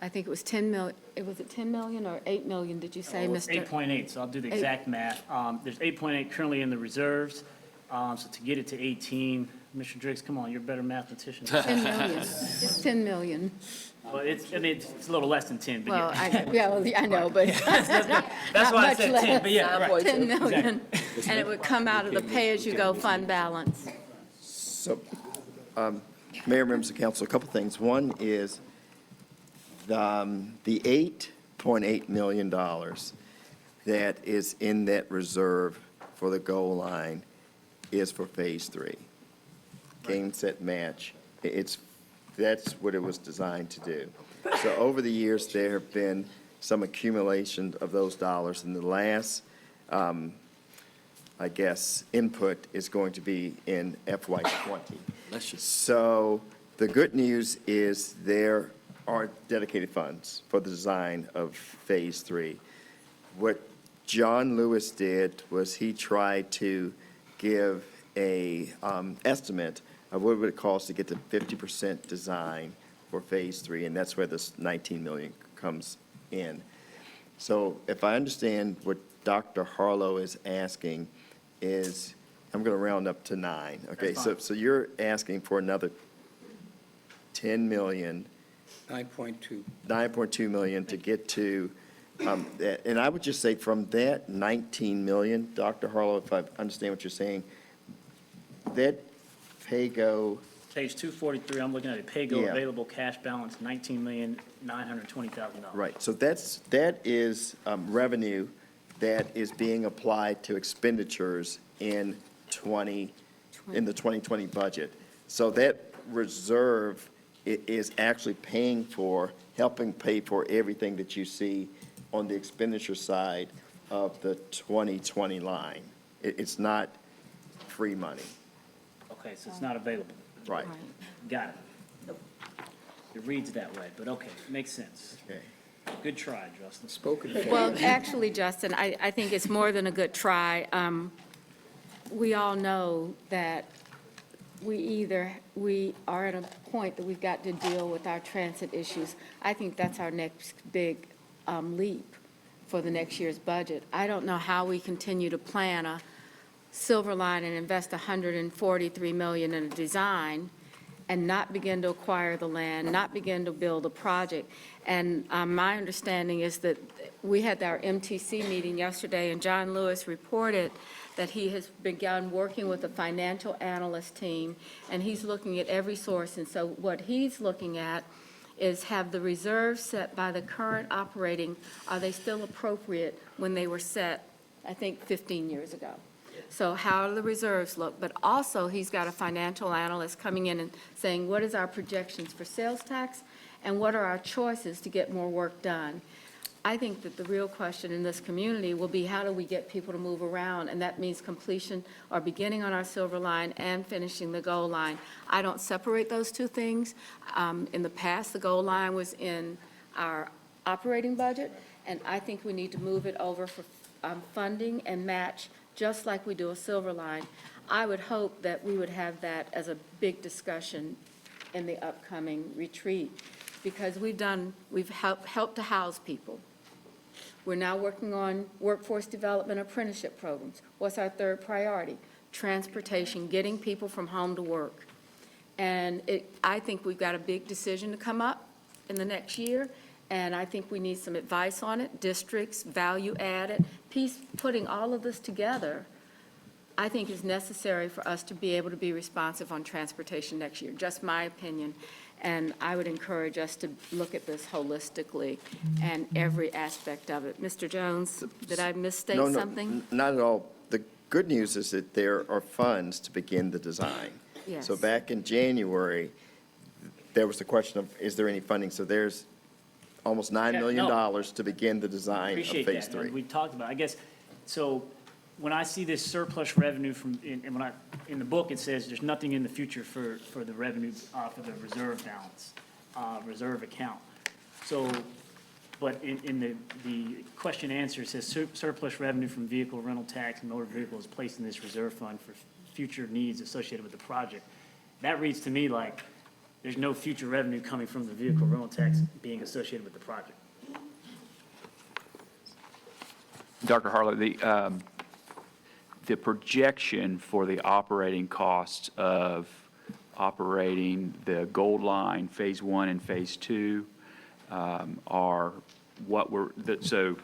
A: think it was 10 million, was it 10 million or 8 million, did you say,
K: Well, it's
A: Mr.?
K: 8.8, so I'll do the exact math. There's 8.8 currently in the reserves, so to get it to 18, Mr. Driggs, come on, you're a better mathematician.
A: 10 million, it's 10 million.
K: Well, it's a little less than 10, but
A: Well,
K: yeah.
A: I know, but
K: That's
A: not
K: why I
A: much
K: said 10,
A: less.
K: but yeah, right.
A: 10 million, and it would come out of the pay-as-you-go fund balance.
L: So, Mayor, members of council, a couple things. One is the $8.8 million that is in that reserve for the goal line is for Phase 3. Game, set, match. That's what it was designed to do. So over the years, there have been some accumulation of those dollars, and the last, I guess, input is going to be in FY20. So the good news is there are dedicated funds for the design of Phase 3. What John Lewis did was he tried to give a estimate of what it would cost to get to 50% design for Phase 3, and that's where this 19 million comes in. So if I understand what Dr. Harlow is asking is, I'm going to round up to 9. Okay, so you're asking for another 10 million.
H: 9.2.
L: 9.2 million to get to that. And I would just say from that 19 million, Dr. Harlow, if I understand what you're saying, that pay-go,
K: Page 243, I'm looking at a pay-go
L: Yeah.
K: available cash balance, $19,920,000.
L: right, so that is revenue that is being applied to expenditures in the 2020 budget. So that reserve is actually paying for helping pay for everything that you see on the expenditure side of the 2020 line. It's not free money.
K: Okay, so it's not available.
L: Right.
K: Got it. It reads that way, but okay, makes sense.
L: Okay.
K: Good try, Justin.
H: Spoken for.
A: Well, actually, Justin, I think it's more than a good try. We all know that we are at a point that we've got to deal with our transit issues. I think that's our next big leap for the next year's budget. I don't know how we continue to plan a Silver Line and invest $143 million in a design and not begin to acquire the land, not begin to build a project. And my understanding is that we had our MTC meeting yesterday, and John Lewis reported that he has begun working with a financial analyst team, and he's looking at every source. And so what he's looking at is, have the reserves set by the current operating, are they still appropriate when they were set, I think, 15 years ago? So how do the reserves look? But also, he's got a financial analyst coming in and saying, what is our projections for sales tax, and what are our choices to get more work done? I think that the real question in this community will be, how do we get people to move around? And that means completion or beginning on our Silver Line and finishing the Gold Line. I don't separate those two things. In the past, the Gold Line was in our operating budget, and I think we need to move it over for funding and match, just like we do a Silver Line. I would hope that we would have that as a big discussion in the upcoming retreat, because we've helped to house people. We're now working on workforce development apprenticeship programs. What's our third priority? Transportation, getting people from home to work. And I think we've got a big decision to come up in the next year, and I think we need some advice on it. Districts, value added, putting all of this together, I think is necessary for us to be able to be responsive on transportation next year. Just my opinion. And I would encourage us to look at this holistically and every aspect of it. Mr. Jones, did I misstate
L: No,
A: something?
L: not at all. The good news is that there are funds to begin the design.
A: Yes.
L: So back in January, there was the question of, is there any funding? So there's almost $9 million to begin the design of
K: Appreciate
L: Phase
K: that. And
L: 3.
K: we talked about, I guess, so when I see this surplus revenue and when in the book, it says there's nothing in the future for the revenue, for the reserve balance, reserve account. So, but in the question answer, it says surplus revenue from vehicle rental tax and motor vehicles placed in this reserve fund for future needs associated with the project. That reads to me like there's no future revenue coming from the vehicle rental tax being associated with the project.
M: Dr. Harlow, the projection for the operating costs of operating the Gold Line Phase 1 and Phase 2 are what so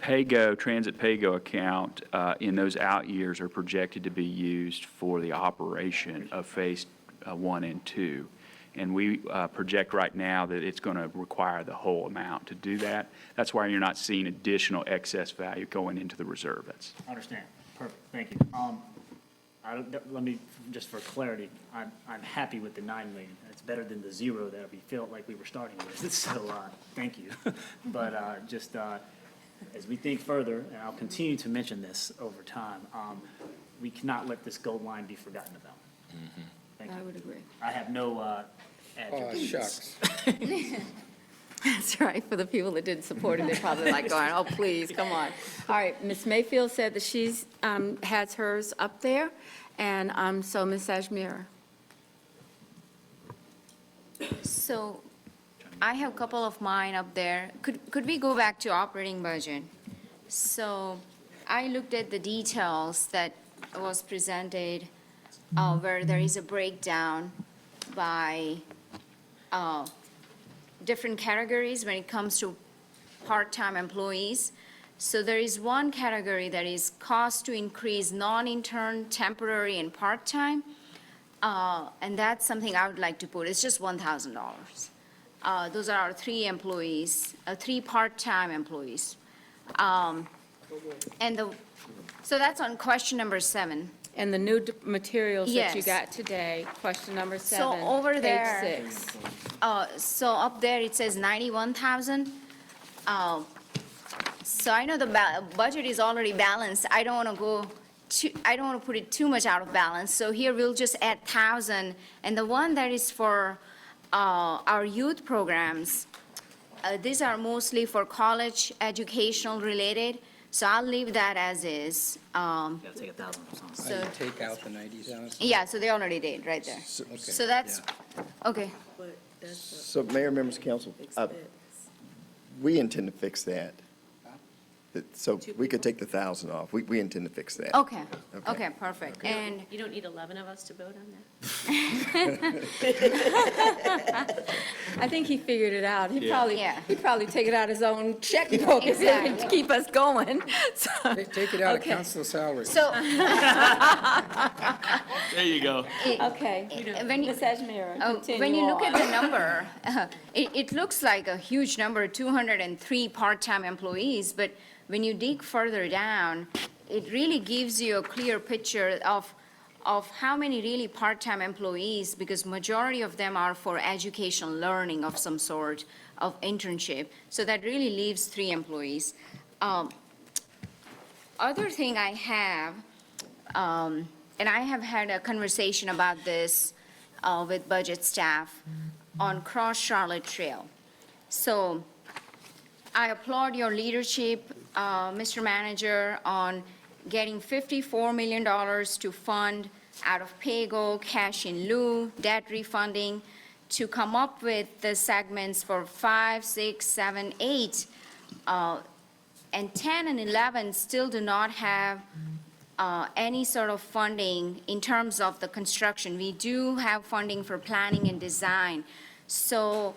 M: PAYGO, transit PAYGO account in those out years are projected to be used for the operation of Phase 1 and 2. And we project right now that it's going to require the whole amount to do that. That's why you're not seeing additional excess value going into the reserve.
K: I understand. Perfect. Thank you. Let me, just for clarity, I'm happy with the $9 million. It's better than the zero that we felt like we were starting with. So thank you. But just as we think further, and I'll continue to mention this over time, we cannot let this Gold Line be forgotten about.
B: Mm-hmm.
K: Thank you.
A: I would agree.
K: I have no adjectives.
H: Shucks.
A: That's right. For the people that didn't support it, they're probably like going, oh, please, come on. All right, Ms. Mayfield said that she's has hers up there, and so Ms. Ajmir.
F: So I have a couple of mine up there. Could we go back to operating budget? So I looked at the details that was presented where there is a breakdown by different categories when it comes to part-time employees. So there is one category that is cost to increase non-intern, temporary, and part-time. And that's something I would like to put. It's just $1,000. Those are our three employees, three part-time employees. So that's on question number 7.
A: And the new materials that you
F: Yes.
A: got today, question number 7.
F: So over there-
A: Page 6.
F: So up there, it says 91,000. So I know the budget is already balanced. I don't want to put it too much out of balance. So here, we'll just add 1,000. And the one that is for our youth programs, these are mostly for college educational related. So I'll leave that as is.
K: Gotta take 1,000 or something.
F: So,
H: Take out the 90,000?
F: yeah, so they already did, right there. So that's, okay.
E: But that's
L: So Mayor, members of council,
E: an expense.
L: we intend to fix that. So we could take the 1,000 off. We intend to fix that.
F: Okay,
L: Okay.
F: okay, perfect. And
J: You don't need 11 of us to vote on that?
A: I think he figured it out.
F: Yeah.
A: He'd probably take it out of his own checkbook and
F: Exactly.
A: keep us going. So,
H: Take it out of
A: Okay.
H: council salary.
F: so,
B: There you go.
A: okay.
F: when you,
A: Ms. Ajmira,
F: when
A: continue
F: you look
A: on.
F: at the number, it looks like a huge number, 203 part-time employees, but when you dig further down, it really gives you a clear picture of how many really part-time employees, because majority of them are for educational learning of some sort, of internship. So that really leaves 3 employees. Other thing I have, and I have had a conversation about this with budget staff on Cross Charlotte Trail. So I applaud your leadership, Mr. Manager, on getting $54 million to fund out of pay-go, cash in lieu, debt refunding, to come up with the segments for 5, 6, 7, 8. And 10 and 11 still do not have any sort of funding in terms of the construction. We do have funding for planning and design. So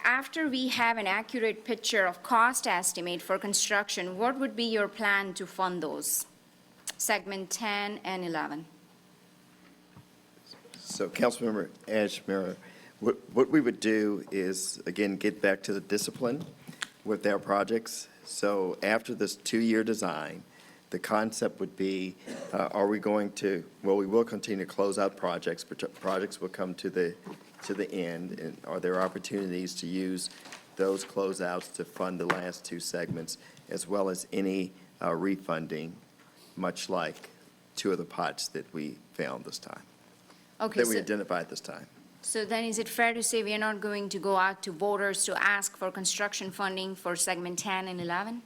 F: after we have an accurate picture of cost estimate for construction, what would be your plan to fund those? Segment 10 and 11.
L: So Councilmember Ashmore, what we would do is, again, get back to the discipline with our projects. So after this 2-year design, the concept would be, are we going to, well, we will continue to close out projects, but projects will come to the end, and are there opportunities to use those closeouts to fund the last 2 segments, as well as any refunding, much like 2 of the pots that we found this time,
F: Okay,
L: that we identified this time.
F: so then is it fair to say we are not going to go out to voters to ask for construction funding for segment 10 and 11?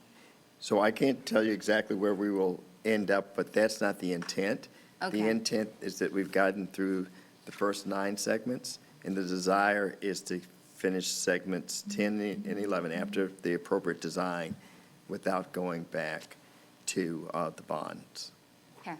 L: So I can't tell you exactly where we will end up, but that's not the intent. The
F: Okay.
L: intent is that we've gotten through the first 9 segments, and the desire is to finish segments 10 and 11 after the appropriate design without going back to the bonds.
F: Okay.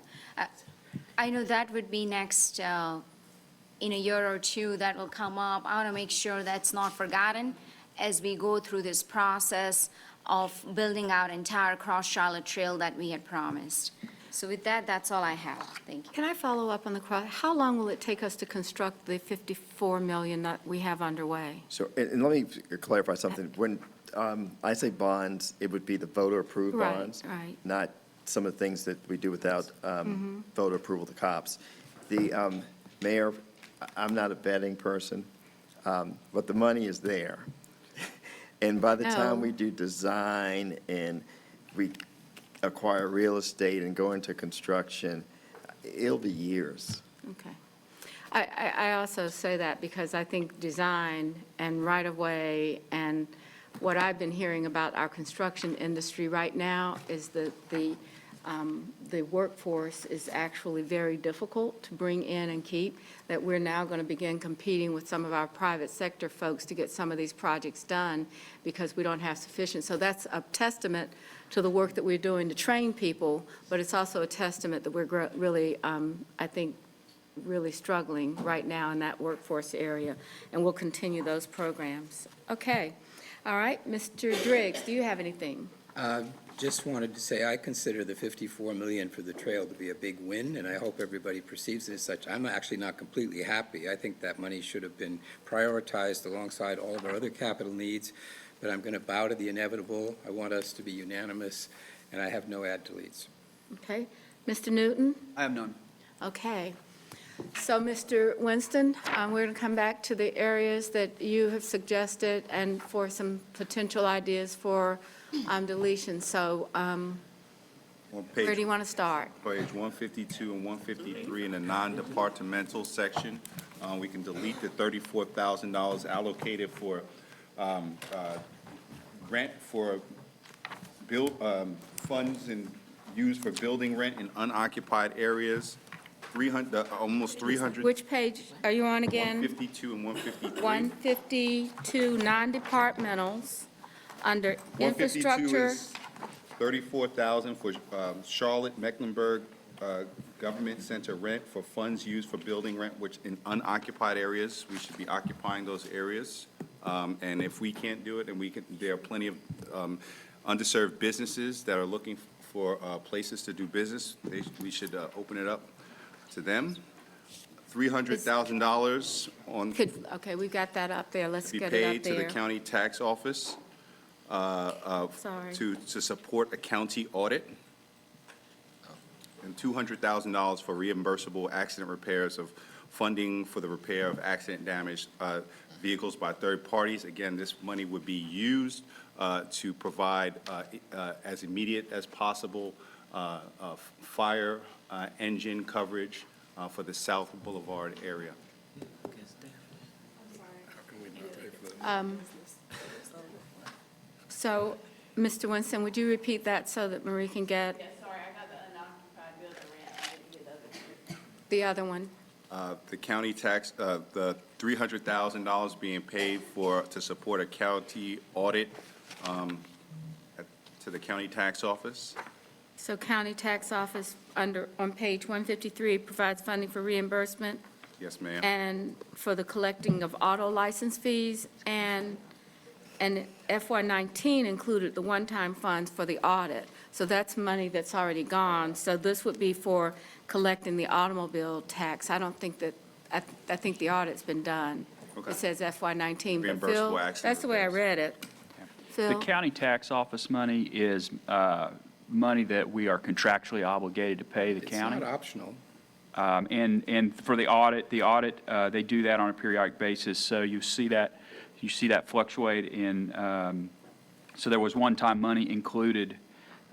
F: I know that would be next, in a year or 2, that will come up. I want to make sure that's not forgotten as we go through this process of building out entire Cross Charlotte Trail that we had promised. So with that, that's all I have. Thank you.
A: Can I follow up on the cross? How long will it take us to construct the $54 million that we have underway?
L: So, and let me clarify something. When I say bonds, it would be the voter-approved
A: Right,
L: bonds.
A: right.
L: Not some of the things that we do without voter approval of the cops. The mayor, I'm not a betting person, but the money is there. And by the time we do design and we acquire real estate and go into construction, it'll be years.
A: Okay. I also say that because I think design and right-of-way and what I've been hearing about our construction industry right now is that the workforce is actually very difficult to bring in and keep, that we're now going to begin competing with some of our private sector folks to get some of these projects done because we don't have sufficient. So that's a testament to the work that we're doing to train people, but it's also a testament that we're really, I think, really struggling right now in that workforce area, and we'll continue those programs. Okay. All right, Mr. Driggs, do you have anything?
H: Just wanted to say, I consider the $54 million for the trail to be a big win, and I hope everybody perceives it as such. I'm actually not completely happy. I think that money should have been prioritized alongside all of our other capital needs, but I'm going to bow to the inevitable. I want us to be unanimous, and I have no add deletes.
A: Okay. Mr. Newton?
N: I have none.
A: Okay. So, Mr. Winston, we're going to come back to the areas that you have suggested and for some potential ideas for deletion. So,
D: On
A: where
D: page
A: do you want to start?
D: Page 152 and 153 in the non-departmental section, we can delete the $34,000 allocated for rent for funds and used for building rent in unoccupied areas, almost 300.
A: Which page are you on again?
D: 152 and 153.
A: 152, non-departmentals, under
D: 152
A: infrastructure.
D: is 34,000 for Charlotte Mecklenburg Government Center rent for funds used for building rent, which in unoccupied areas, we should be occupying those areas. And if we can't do it, and there are plenty of underserved businesses that are looking for places to do business, we should open it up to them. $300,000 on,
A: Okay, we got that up there. Let's
D: be
A: get it up
D: paid to the
A: there.
D: county tax office
A: Sorry.
D: to support a county audit, and $200,000 for reimbursable accident repairs of funding for the repair of accident damaged vehicles by third parties. Again, this money would be used to provide as immediate as possible fire engine coverage for the South Boulevard area.
A: So, Mr. Winston, would you repeat that so that Marie can get
J: sorry, I got the unoccupied building rent, I didn't get the other two.
A: the other one?
D: The county tax, the $300,000 being paid to support a county audit to the county tax office.
A: So county tax office on page 153 provides funding for reimbursement
D: Yes, ma'am.
A: and for the collecting of auto license fees, and FY19 included the one-time funds for the audit. So that's money that's already gone. So this would be for collecting the automobile tax. I don't think that, I think the audit's been done.
D: Okay.
A: It says FY19, but
D: Reimbursable
A: Phil,
D: accident
A: that's the way I
D: repairs.
A: read it.
M: The
A: Phil?
M: county tax office money is money that we are contractually obligated to pay the
H: It's
M: county.
H: not optional.
M: And for the audit, they do that on a periodic basis, so you see that fluctuate in, so there was one-time money included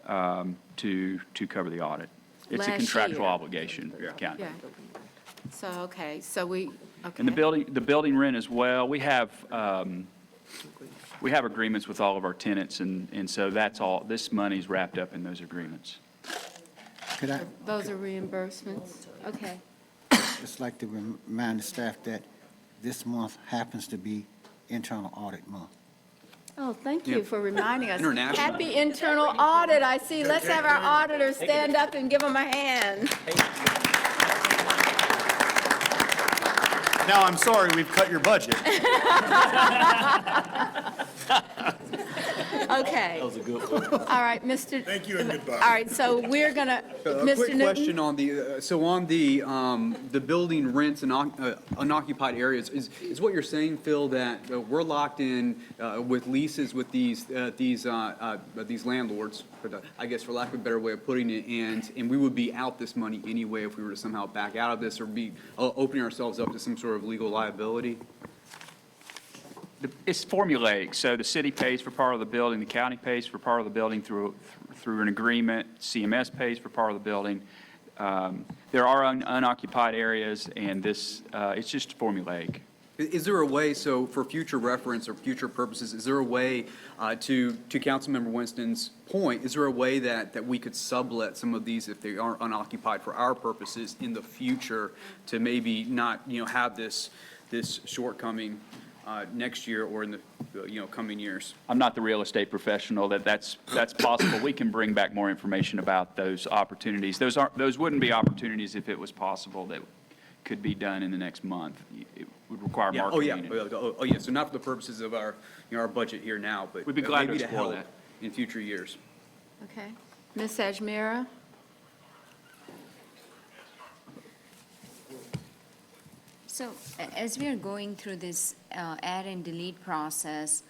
M: to cover the audit. It's a
A: Last
M: contractual
A: year.
M: obligation of the county.
A: Yeah. So, okay, so we, okay.
M: And the building rent as well, we have agreements with all of our tenants, and so that's all, this money's wrapped up in those agreements.
I: Could I
A: Those are reimbursements, okay.
I: just like to remind the staff that this month happens to be Internal Audit Month?
A: Oh, thank you for reminding us.
N: International.
A: Happy internal audit, I see. Let's have our auditors stand up and give them a hand.
C: Now, I'm sorry, we've cut your budget.
A: Okay. That was a good one. All right, Mr.
G: Thank you and goodbye.
A: All right, so we're gonna,
N: A
A: Mr.
N: quick question
A: Newton?
N: on the building rents and unoccupied areas, is what you're saying, Phil, that we're locked in with leases with these landlords, I guess for lack of a better way of putting it, and we would be out this money anyway if we were to somehow back out of this or be opening ourselves up to some sort of legal liability?
M: It's formulaic, so the city pays for part of the building, the county pays for part of the building through an agreement, CMS pays for part of the building. There are unoccupied areas, and this, it's just formulaic.
N: Is there a way, so for future reference or future purposes, is there a way, to Councilmember Winston's point, is there a way that we could sublet some of these if they aren't unoccupied for our purposes in the future to maybe not, have this shortcoming next year or in the, coming years?
M: I'm not the real estate professional, that's possible. We can bring back more information about those opportunities. Those wouldn't be opportunities if it was possible that could be done in the next month. It would require
N: Yeah,
M: marketing.
N: oh, yeah, so not for the purposes of our, our budget here now, but
M: We'd be glad to
N: maybe
M: explore
N: help
M: that.
N: in future years.
A: Okay. Ms. Ajmira?
F: So as we are going through this add and delete process,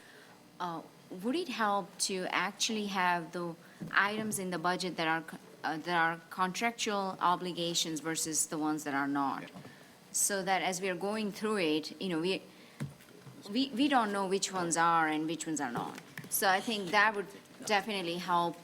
F: would it help to actually have the items in the budget that are contractual obligations versus the ones that are not? So that as we are going through it, we don't know which ones are and which ones are not. So I think that would definitely help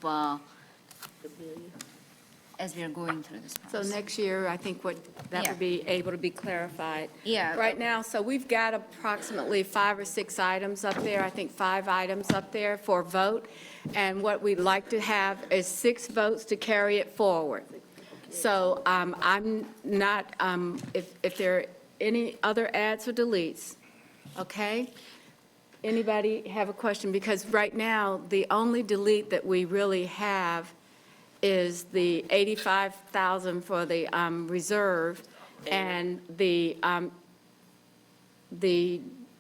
F: as we are going through this
A: So
F: process.
A: next year, I think that
F: Yeah.
A: would be able to be clarified.
F: Yeah.
A: Right now, so we've got approximately 5 or 6 items up there, I think 5 items up there for vote. And what we'd like to have is 6 votes to carry it forward. So I'm not, if there are any other adds or deletes, okay? Anybody have a question? Because right now, the only delete that we really have is the 85,000 for the reserve and the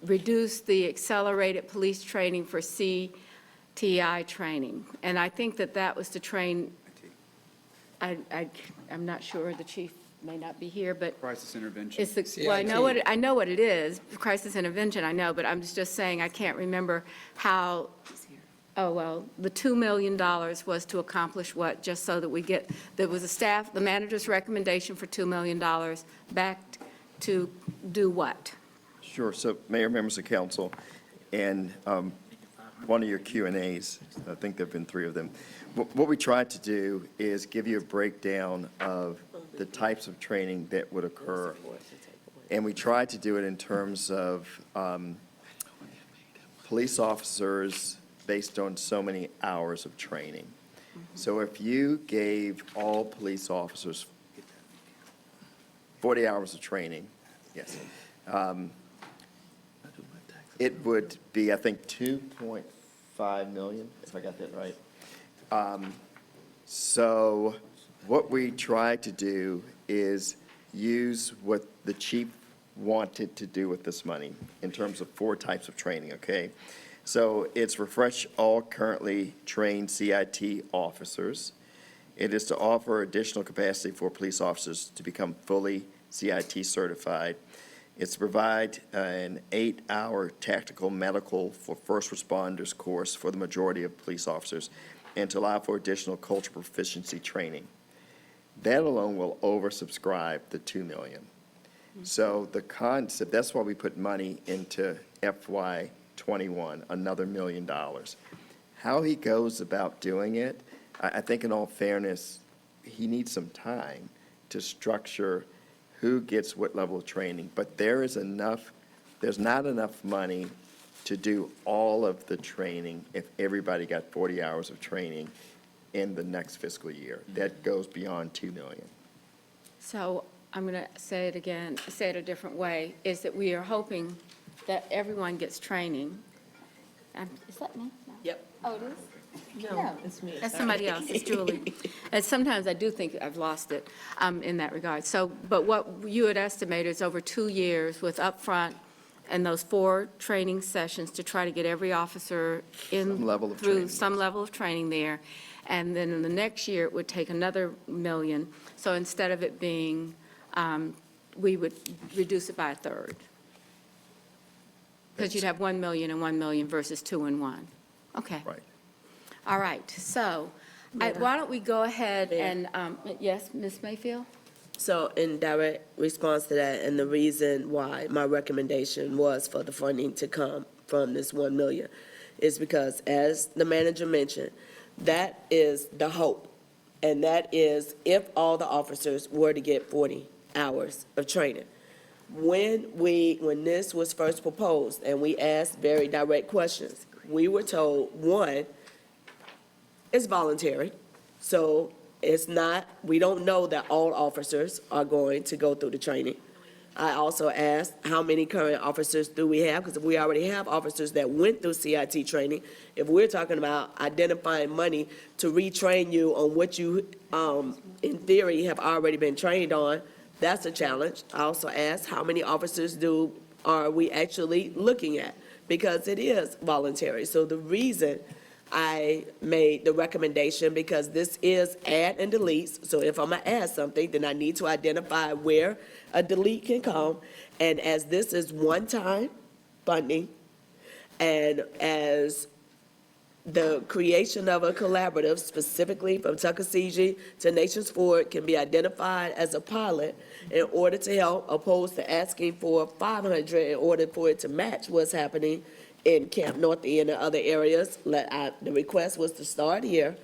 A: reduce the accelerated police training for CTI training. And I think that was to train, I'm not sure, the chief may not be here, but
N: Crisis intervention.
A: it's the, well, I know what it is, crisis intervention, I know, but I'm just saying, I can't remember how, oh, well, the $2 million was to accomplish what, just so that we get, there was the manager's recommendation for $2 million back to do what?
L: Sure. So, Mayor, members of council, and one of your Q&As, I think there've been 3 of them. What we tried to do is give you a breakdown of the types of training that would occur. And we tried to do it in terms of police officers based on so many hours of training. So if you gave all police officers 40 hours of training, yes, it would be, I think, 2.5 million, if I got that right. So what we tried to do is use what the chief wanted to do with this money in terms of 4 types of training, okay? So it's refresh all currently trained CIT officers. It is to offer additional capacity for police officers to become fully CIT certified. It's to provide an 8-hour tactical medical for first responders course for the majority of police officers, and to allow for additional cultural proficiency training. That alone will oversubscribe the $2 million. So the concept, that's why we put money into FY21, another $1 million. How he goes about doing it, I think in all fairness, he needs some time to structure who gets what level of training, but there's not enough money to do all of the training if everybody got 40 hours of training in the next fiscal year. That goes beyond $2 million.
A: So I'm going to say it again, say it a different way, is that we are hoping that everyone gets training. Is that me? No.
E: Yep.
A: Oh, it is?
J: No, it's me.
A: That's somebody else, it's Julie. And sometimes I do think I've lost it in that regard. So, but what you had estimated is over 2 years with upfront and those 4 training sessions to try to get every officer in.
L: Some level of
A: through
L: training,
A: some
L: yes.
A: level of training there. And then in the next year, it would take another $1 million. So instead of it being, we would reduce it by 1/3. Because you'd have 1 million and 1 million versus 2 and 1. Okay.
L: Right.
A: All right, so why don't we go ahead and, yes, Ms. Mayfield?
E: So in direct response to that, and the reason why my recommendation was for the funding to come from this 1 million is because, as the manager mentioned, that is the hope. And that is if all the officers were to get 40 hours of training. When this was first proposed and we asked very direct questions, we were told, one, it's voluntary. So it's not, we don't know that all officers are going to go through the training. I also asked, how many current officers do we have? Because we already have officers that went through CIT training. If we're talking about identifying money to retrain you on what you, in theory, have already been trained on, that's a challenge. I also asked, how many officers are we actually looking at? Because it is voluntary. So the reason I made the recommendation, because this is add and deletes, so if I'm gonna add something, then I need to identify where a delete can come. And as this is one-time funding, and as the creation of a collaborative specifically from Tuckasegee to Nations Ford can be identified as a pilot in order to help, opposed to asking for 500 in order for it to match what's happening in Camp North End and other areas. The request was to start here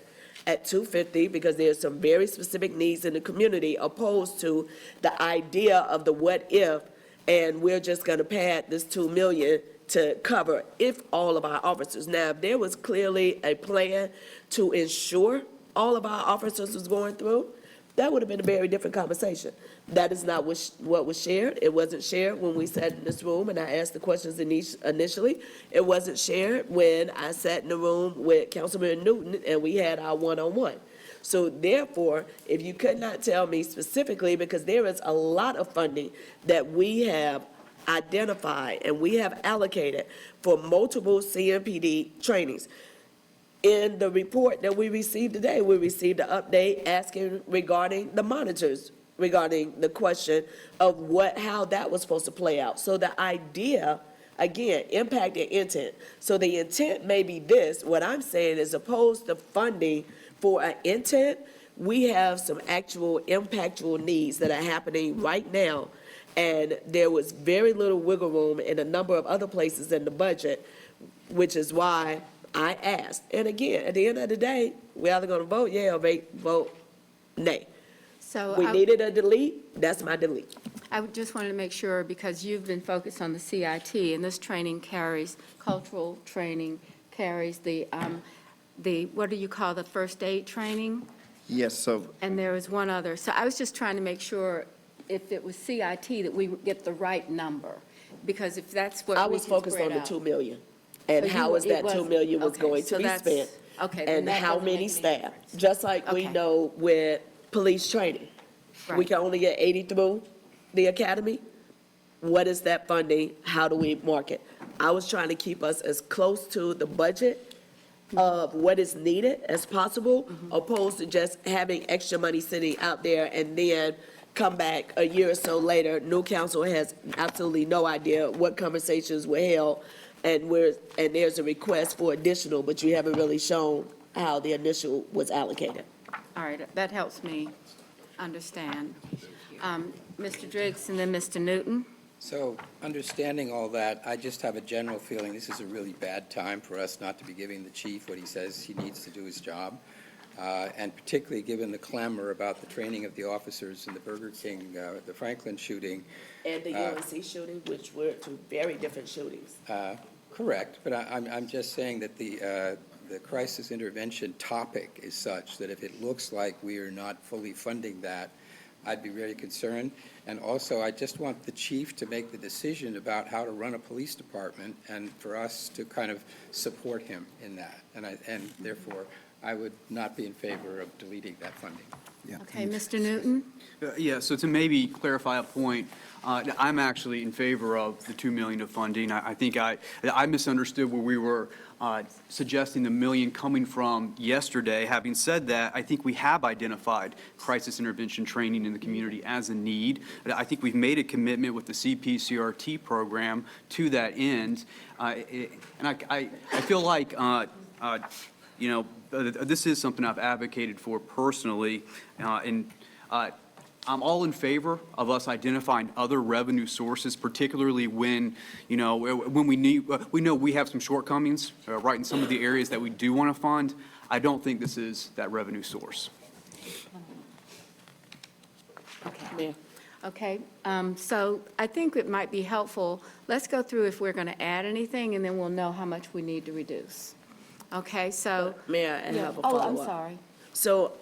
E: at 250 because there's some very specific needs in the community, opposed to the idea of the what if, and we're just gonna pad this 2 million to cover if all of our officers. Now, if there was clearly a plan to ensure all of our officers was going through, that would have been a very different conversation. That is not what was shared. It wasn't shared when we sat in this room and I asked the questions initially. It wasn't shared when I sat in the room with Councilman Newton and we had our one-on-one. So therefore, if you could not tell me specifically, because there is a lot of funding that we have identified and we have allocated for multiple CMPD trainings. In the report that we received today, we received an update asking regarding the monitors, regarding the question of how that was supposed to play out. So the idea, again, impact and intent. So the intent may be this. What I'm saying is opposed to funding for an intent, we have some actual impactful needs that are happening right now. And there was very little wiggle room in a number of other places in the budget, which is why I asked. And again, at the end of the day, we're either gonna vote yea or vote nay.
A: So
E: We needed a delete, that's my delete.
A: I just wanted to make sure, because you've been focused on the CIT, and this training carries, cultural training carries the, what do you call the first aid training?
L: Yes, so
A: And there was one other. So I was just trying to make sure if it was CIT that we would get the right number, because if that's what
E: I
A: we
E: was
A: can
E: focused
A: spread
E: on the
A: out.
E: 2 million and
A: So
E: how
A: you-
E: is that
A: it
E: 2
A: was-
E: million was
A: okay,
E: going to
A: so
E: be
A: that's-
E: spent.
A: okay, then
E: And
A: that
E: how
A: doesn't
E: many
A: make any
E: staff,
A: difference.
E: just like we
A: Okay.
E: know with police training. We
A: Right.
E: can only get 80 through the academy. What is that funding? How do we mark it? I was trying to keep us as close to the budget of what is needed as possible, opposed to just having extra money sitting out there and then come back a year or so later, new council has absolutely no idea what conversations were held, and there's a request for additional, but you haven't really shown how the initial was allocated.
A: All right, that helps me understand. Mr. Driggs and then Mr. Newton.
H: So, understanding all that, I just have a general feeling this is a really bad time for us not to be giving the chief what he says he needs to do his job. And particularly given the clamor about the training of the officers in the Burger King, the Franklin shooting.
E: And the UNC shooting, which were two very different shootings.
H: Correct, but I'm just saying that the crisis intervention topic is such that if it looks like we are not fully funding that, I'd be very concerned. And also, I just want the chief to make the decision about how to run a police department and for us to kind of support him in that. And therefore, I would not be in favor of deleting that funding.
A: Okay, Mr. Newton?
N: Yeah, so to maybe clarify a point, I'm actually in favor of the 2 million of funding. I think I misunderstood where we were suggesting the million coming from yesterday. Having said that, I think we have identified crisis intervention training in the community as a need. I think we've made a commitment with the CPCRT program to that end. And I feel like, you know, this is something I've advocated for personally, and I'm all in favor of us identifying other revenue sources, particularly when, you know, when we know we have some shortcomings, right, in some of the areas that we do want to fund. I don't think this is that revenue source.
A: Okay, so I think it might be helpful, let's go through if we're going to add anything, and then we'll know how much we need to reduce. Okay, so.
E: Mayor, I have a
A: Oh,
E: follow-up.
A: I'm sorry.
E: So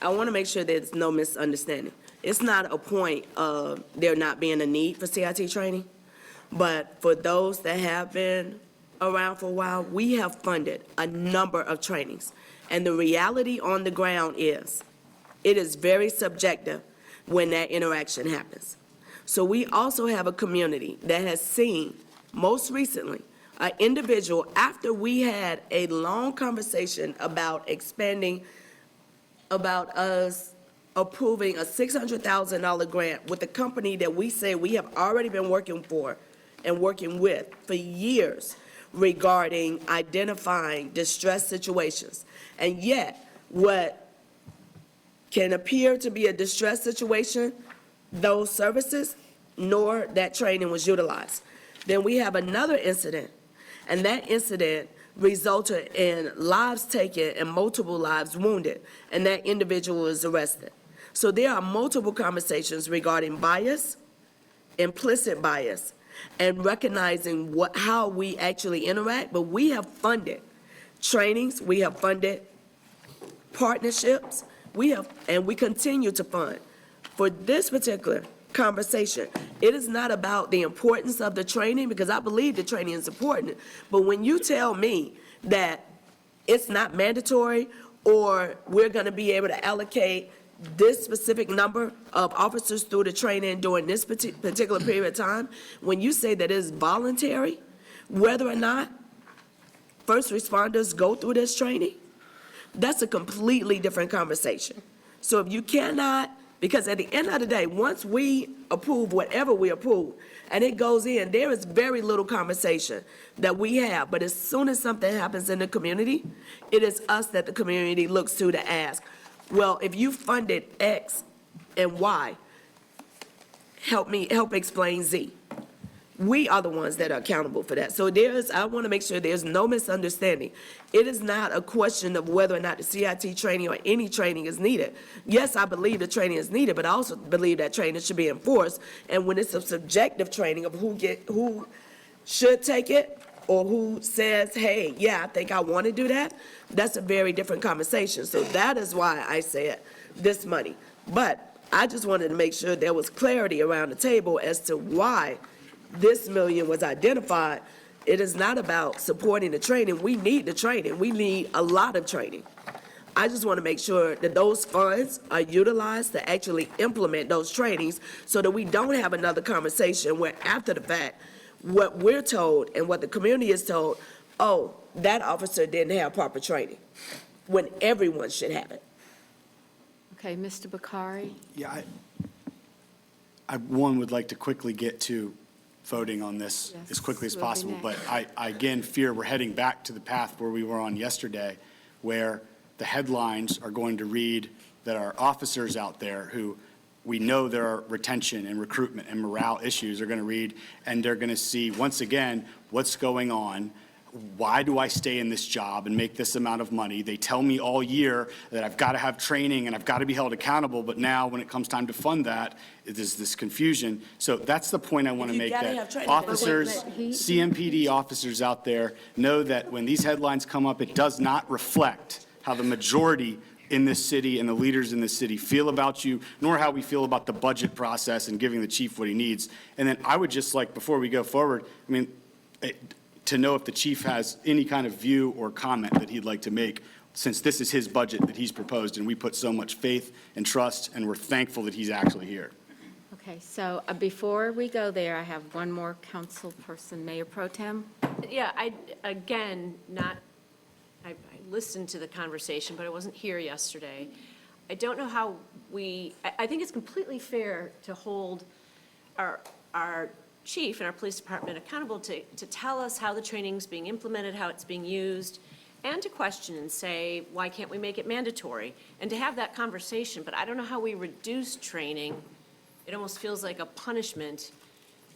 E: I want to make sure there's no misunderstanding. It's not a point of there not being a need for CIT training, but for those that have been around for a while, we have funded a number of trainings. And the reality on the ground is, it is very subjective when that interaction happens. So we also have a community that has seen, most recently, an individual, after we had a long conversation about expanding, about us approving a $600,000 grant with a company that we say we have already been working for and working with for years, regarding identifying distress situations. And yet, what can appear to be a distress situation, those services, nor that training was utilized. Then we have another incident, and that incident resulted in lives taken and multiple lives wounded, and that individual was arrested. So there are multiple conversations regarding bias, implicit bias, and recognizing how we actually interact, but we have funded trainings, we have funded partnerships, and we continue to fund. For this particular conversation, it is not about the importance of the training, because I believe the training is important, but when you tell me that it's not mandatory, or we're gonna be able to allocate this specific number of officers through the training during this particular period of time, when you say that it's voluntary, whether or not first responders go through this training, that's a completely different conversation. So if you cannot, because at the end of the day, once we approve whatever we approve, and it goes in, there is very little conversation that we have. But as soon as something happens in the community, it is us that the community looks to ask, well, if you funded X and Y, help explain Z. We are the ones that are accountable for that. So I want to make sure there's no misunderstanding. It is not a question of whether or not the CIT training or any training is needed. Yes, I believe the training is needed, but I also believe that training should be enforced. And when it's a subjective training of who should take it, or who says, hey, yeah, I think I want to do that, that's a very different conversation. So that is why I said this money. But I just wanted to make sure there was clarity around the table as to why this million was identified. It is not about supporting the training. We need the training. We need a lot of training. I just want to make sure that those funds are utilized to actually implement those trainings, so that we don't have another conversation where after the fact, what we're told and what the community is told, oh, that officer didn't have proper training, when everyone should have it.
A: Okay, Mr. Bakari?
C: Yeah, I would like to quickly get to voting on this
A: Yes,
C: as quickly as
A: we'll be
C: possible, but
A: next.
C: I again fear we're heading back to the path where we were on yesterday, where the headlines are going to read that our officers out there who we know there are retention and recruitment and morale issues are going to read, and they're going to see, once again, what's going on. Why do I stay in this job and make this amount of money? They tell me all year that I've got to have training and I've got to be held accountable, but now when it comes time to fund that, there's this confusion. So that's the point I want to
E: you
C: make,
E: gotta
C: that
E: have training,
C: officers, CMPD officers out there know that when these headlines come up, it does not reflect how the majority in this city and the leaders in this city feel about you, nor how we feel about the budget process and giving the chief what he needs. And then I would just like, before we go forward, to know if the chief has any kind of view or comment that he'd like to make, since this is his budget that he's proposed, and we put so much faith and trust, and we're thankful that he's actually here.
A: Okay, so before we go there, I have one more council person, Mayor Pro Tem.
J: Yeah, I listened to the conversation, but I wasn't here yesterday. I don't know how I think it's completely fair to hold our chief and our police department accountable to tell us how the training's being implemented, how it's being used, and to question and say, why can't we make it mandatory? And to have that conversation, but I don't know how we reduce training. It almost feels like a punishment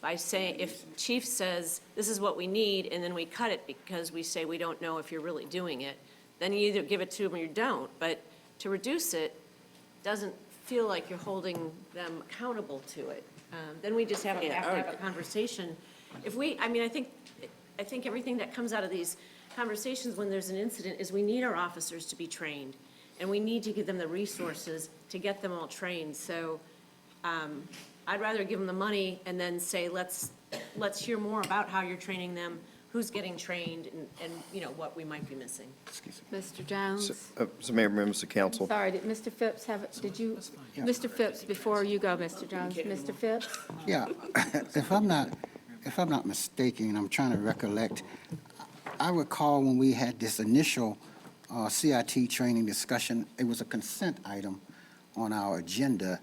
J: by saying, if chief says, this is what we need, and then we cut it because we say we don't know if you're really doing it, then you either give it to them or you don't. But to reduce it doesn't feel like you're holding them accountable to it. Then we just have to have a conversation. I think everything that comes out of these conversations when there's an incident is we need our officers to be trained, and we need to give them the resources to get them all trained. So I'd rather give them the money and then say, let's hear more about how you're training them, who's getting trained, and what we might be missing.
A: Mr. Jones?
L: So Mayor, members of council.
A: Sorry, did Mr. Phipps have it? Did you? Mr. Phipps, before you go, Mr. Jones. Mr. Phipps?
I: Yeah, if I'm not mistaken, I'm trying to recollect, I recall when we had this initial CIT training discussion, it was a consent item on our agenda,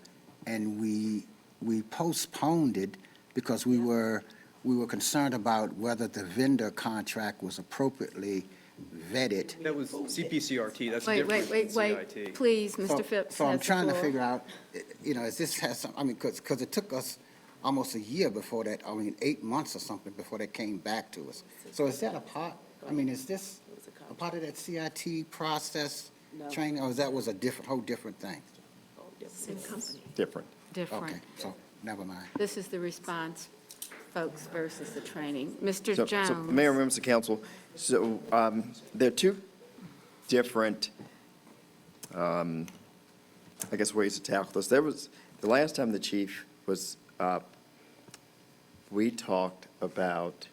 I: and we postponed it because we were we were concerned about whether the vendor contract was appropriately vetted.
N: That was CPCRT, that's
A: Wait,
N: different
A: wait,
N: than
A: wait, wait,
N: CIT.
A: please, Mr. Phipps
I: So I'm
A: has the
I: trying to
A: floor.
I: figure out, is this has some, because it took us almost a year before that, 8 months or something before that came back to us. So is that a part, is this a part of that CIT process training, or that was a whole different thing?
E: Same company.
L: Different.
A: Different.
I: Okay, so, never mind.
A: This is the response, folks, versus the training. Mr.
L: So,
A: Jones.
L: Mayor, members of council, so there are two different, I guess, ways to tackle this. There was, the last time the chief was up, we talked about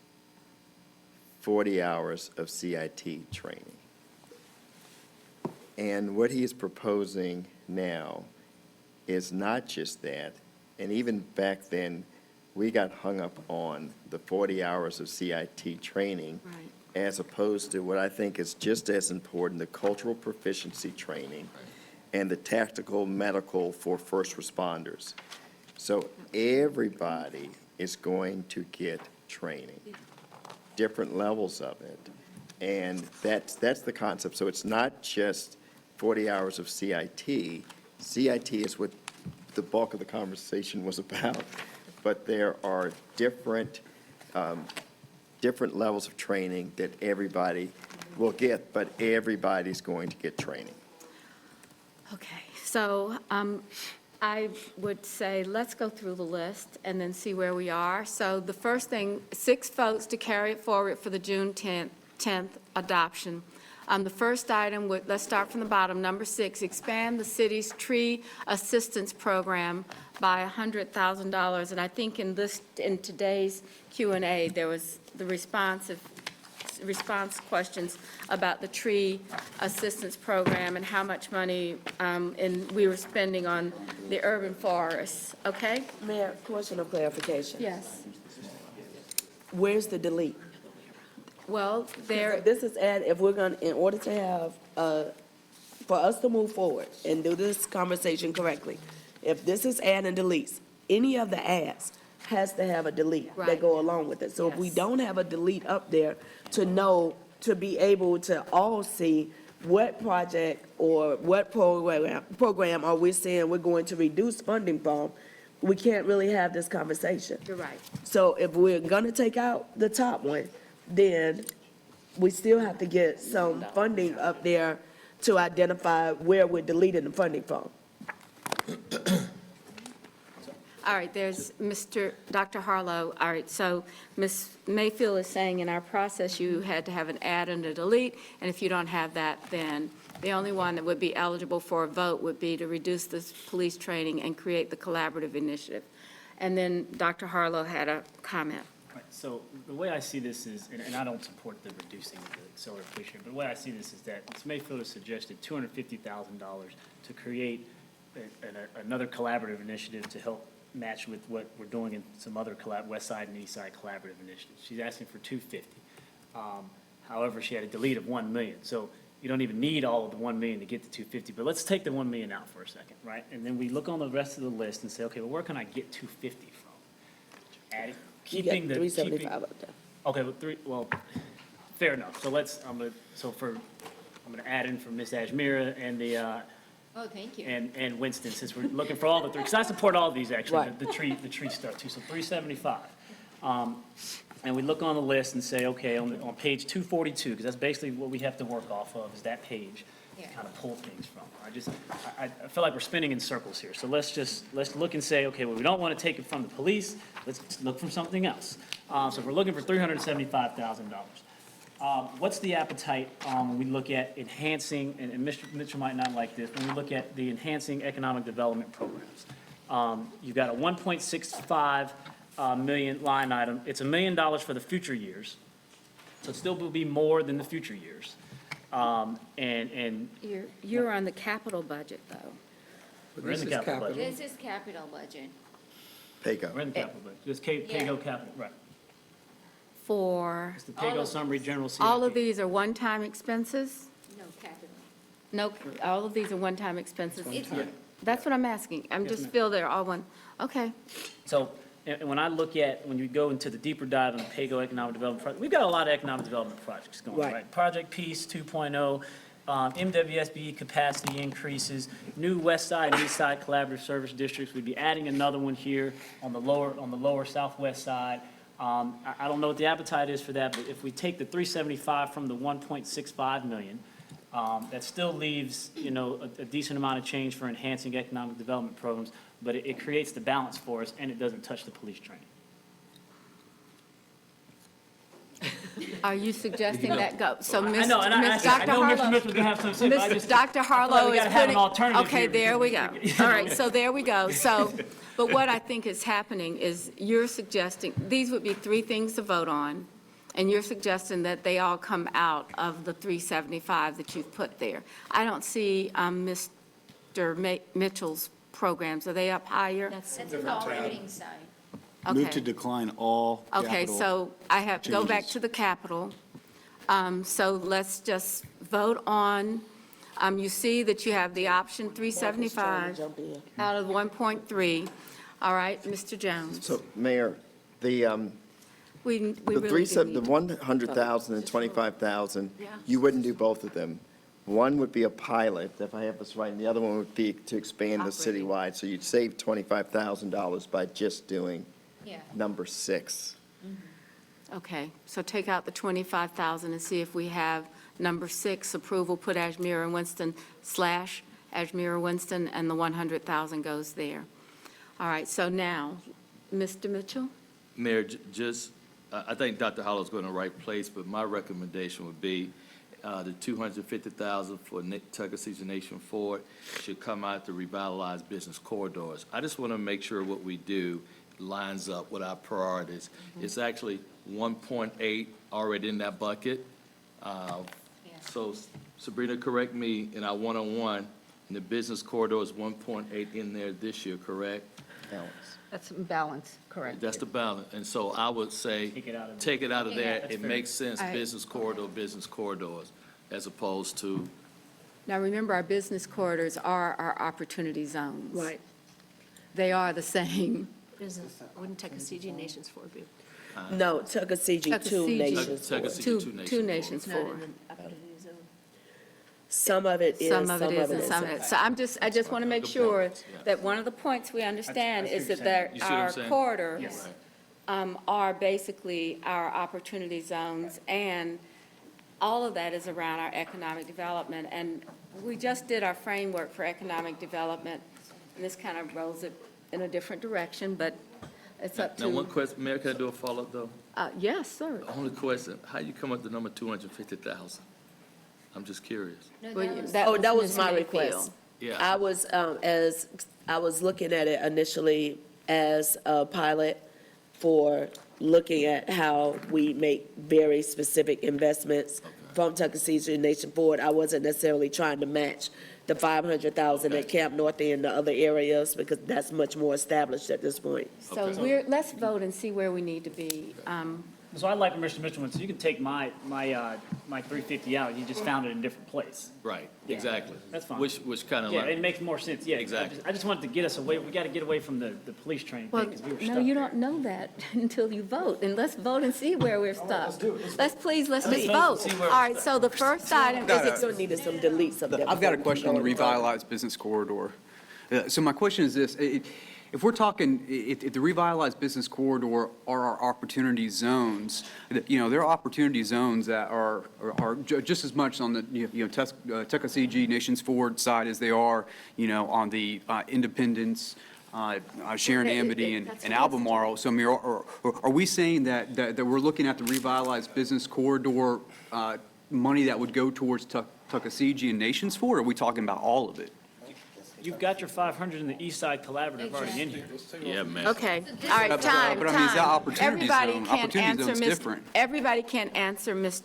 L: 40 hours of CIT training. And what he is proposing now is not just that, and even back then, we got hung up on the 40 hours of CIT training
A: Right.
L: as opposed to what I think is just as important, the cultural proficiency training and the tactical medical for first responders. So everybody is going to get training, different levels of it. And that's the concept. So it's not just 40 hours of CIT. CIT is what the bulk of the conversation was about. But there are different levels of training that everybody will get, but everybody's going to get training.
A: Okay, so I would say, let's go through the list and then see where we are. So the first thing, 6 votes to carry it forward for the June 10th adoption. The first item, let's start from the bottom, number 6, expand the city's tree assistance program by $100,000. And I think in today's Q&A, there was the response questions about the tree assistance program and how much money we were spending on the urban forests, okay?
E: Mayor, question of clarification.
A: Yes.
E: Where's the delete?
A: Well, there,
E: This is if we're going, in order to have, for us to move forward and do this conversation correctly, if this is add and deletes, any of the adds has to have a delete
A: Right.
E: that go along with it. So if we
A: Yes.
E: don't have a delete up there to know, to be able to all see what project or what program are we saying we're going to reduce funding from, we can't really have this conversation.
A: you're right.
E: So if we're gonna take out the top one, then we still have to get some funding up there to identify where we're deleting the funding from.
A: All right, there's Dr. Harlow. All right, so Ms. Mayfield is saying in our process, you had to have an add and a delete, and if you don't have that, then the only one that would be eligible for a vote would be to reduce the police training and create the collaborative initiative. And then Dr. Harlow had a comment.
K: Right, so the way I see this is, and I don't support the reducing of the solar efficient, but the way I see this is that Ms. Mayfield has suggested $250,000 to create another collaborative initiative to help match with what we're doing in some other West Side and East Side collaborative initiatives. She's asking for $250,000. However, she had a delete of $1 million. So you don't even need all of the $1 million to get to $250,000, but let's take the $1 million out for a second, right? And then we look on the rest of the list and say, okay, well, where can I get $250,000 from? Keeping the.
E: 375 up there.
K: Okay, fair enough. So I'm gonna add in for Ms. Ashmira and
F: Oh, thank you.
K: and Winston, since we're looking for all the three, because I support all of these actually,
E: Right.
K: the tree stuff too, so 375. And we look on the list and say, okay, on page 242, because that's basically what we have to work off of, is that page,
F: Yeah.
K: kind of pull things from. I feel like we're spinning in circles here, so let's look and say, okay, well, we don't want to take it from the police, let's look from something else. So if we're looking for $375,000. What's the appetite when we look at enhancing, and Mr. Mitchell might not like this, when we look at the enhancing economic development programs? You've got a 1.65 million line item. It's $1 million for the future years, so it still will be more than the future years. And
A: You're on the capital budget, though.
K: we're in the capital budget.
F: This is capital budget.
L: PAYGO.
K: We're in the capital budget. It's PAYGO capital, right.
A: For,
K: It's the PAYGO summary general CIP.
A: all of these are one-time expenses?
F: No, capital.
A: No, all of these are one-time expenses?
F: It's,
A: That's what I'm asking. I'm
K: Yes,
A: just
K: ma'am.
A: feel they're all one, okay.
K: So, and when I look at, when you go into the deeper dive on the PAYGO Economic Development Project, we've got a lot of economic development projects going,
E: Right.
K: right? Project Peace 2.0, MWSBE capacity increases, new West Side and East Side collaborative service districts. We'd be adding another one here on the lower southwest side. I don't know what the appetite is for that, but if we take the 375 from the 1.65 million, that still leaves, a decent amount of change for enhancing economic development programs, but it creates the balance for us, and it doesn't touch the police training.
A: Are you suggesting that go? So
K: I know, and I
A: Dr.
K: know Mr.
A: Harlow,
K: Mitchell's gonna have something to say, but I just.
A: Dr.
K: I feel like
A: Harlow
K: we
A: is
K: gotta have an
A: putting,
K: alternative
A: okay,
K: here
A: there we go.
K: because
A: All right, so there we go. So, but what I think is happening is you're suggesting, these would be three things to vote on, and you're suggesting that they all come out of the 375 that you've put there. I don't see Mr. Mitchell's programs. Are they up higher?
F: That's in the operating side.
C: Move
A: Okay.
C: to decline all
A: Okay,
C: capital.
A: so I have, go back
C: changes.
A: to the capital. So let's just vote on, you see that you have the option 375
E: Jump in.
A: out of 1.3. All right, Mr. Jones.
L: So, Mayor, the
A: We
L: the
A: really do
L: the
A: need.
L: 100,000 and 25,000,
A: Yeah.
L: you wouldn't do both of them. One would be a pilot, if I have this right, and the other one would be to expand the
A: Operating.
L: citywide. So you'd save $25,000 by just doing
F: Yeah.
L: number 6.
A: Okay, so take out the 25,000 and see if we have number 6, approval, put Ashmere and Winston / Ashmere and Winston, and the 100,000 goes there. All right, so now, Mr. Mitchell?
B: Mayor, I think Dr. Hollow's going to the right place, but my recommendation would be the 250,000 for Tuckasegee Nation Forward should come out to revitalize business corridors. I just want to make sure what we do lines up with our priorities. It's actually 1.8 already in that bucket. So Sabrina, correct me, in our one-on-one, in the business corridor is 1.8 in there this year, correct?
L: Balance.
O: That's balance, correct.
B: That's the balance. And so I would say,
K: Take it out of
B: take it out of there.
K: That's
B: It
K: fair.
B: makes sense,
A: I-
B: business corridors, as opposed to,
A: Now, remember, our business corridors are our opportunity zones.
E: Right.
A: They are the same.
J: Wouldn't Tuckasegee Nations Forward be?
E: No, Tuckasegee, two
A: Tuckasegee.
E: nations.
B: Tuckasegee.
E: forward.
A: Two nations
J: Not in
A: forward.
J: the opportunity zone.
E: Some of it is,
A: Some of it is and
E: isn't.
A: some of it. So I just want to make
B: Good
A: sure
B: points, yeah.
A: that one of the points we understand
K: I see
A: is
K: what
A: that
K: you're saying.
B: You see what I'm
A: our
B: saying?
A: corridors
K: Yes.
A: are basically our opportunity zones, and all of that is around our economic development. And we just did our framework for economic development, and this kind of rolls it in a different direction, but it's up
B: now, one
A: to,
B: question, Mayor, can I do a follow-up, though?
A: yes, sir.
B: Only question, how you come up with the number 250,000? I'm just curious.
F: No,
A: Well,
F: that was-
E: That was
A: Ms.
E: my
A: Mayfield.
E: request.
B: Yeah.
E: I was, I was looking at it initially as a pilot for looking at how we make very specific investments from Tuckasegee Nation Forward. I wasn't necessarily trying to match the 500,000 at Camp North and the other areas, because that's much more established at this point.
A: So let's vote and see where we need to be.
K: So I like Mr. Mitchell, so you can take my 350 out, you just found it in a different place.
B: Right,
K: Yeah.
B: exactly.
K: That's fine.
B: Which kind of
K: Yeah,
B: like.
K: it makes more sense, yeah.
B: Exactly.
K: I just wanted to get us away, we got to get away from the police training
A: Well,
K: thing, because we were stuck
A: no, you
K: there.
A: don't know that until you vote, and let's vote and see where we're stuck.
K: let's do it.
A: Let's please, let's
K: Let's
A: just
K: vote and
A: vote.
K: see
A: All
K: where we're
A: right, so the first item is,
E: Still needed some deletes some of that.
N: I've got a
E: before we
N: question on the
E: go any further.
N: revitalized business corridor. So my question is this, if we're talking, if the revitalized business corridor are our opportunity zones, there are opportunity zones that are just as much on the, Tuckasegee Nations Forward side as they are, on the Independence, Sharon Amity and Albemarle. So I mean, are we saying that we're looking at the revitalized business corridor money that would go towards Tuckasegee and Nations Forward, or are we talking about all of it?
K: You've got your 500 in the East Side Collaborative already in here.
B: Yeah, man.
A: okay, all right, time,
N: But I mean, is that
A: time.
N: opportunity
A: Everybody
N: zone?
A: can't
N: Opportunity
A: answer
N: zone's
A: Mis-
N: different.
A: Everybody can't answer Mr.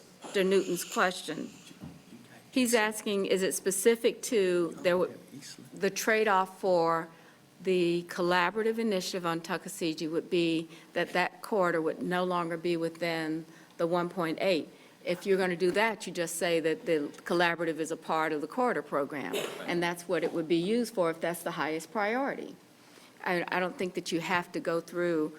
A: Newton's question. He's asking, is it specific to the trade-off for the collaborative initiative on Tuckasegee would be that corridor would no longer be within the 1.8. If you're going to do that, you just say that the collaborative is a part of the corridor program, and that's what it would be used for if that's the highest priority. I don't think that you have to go through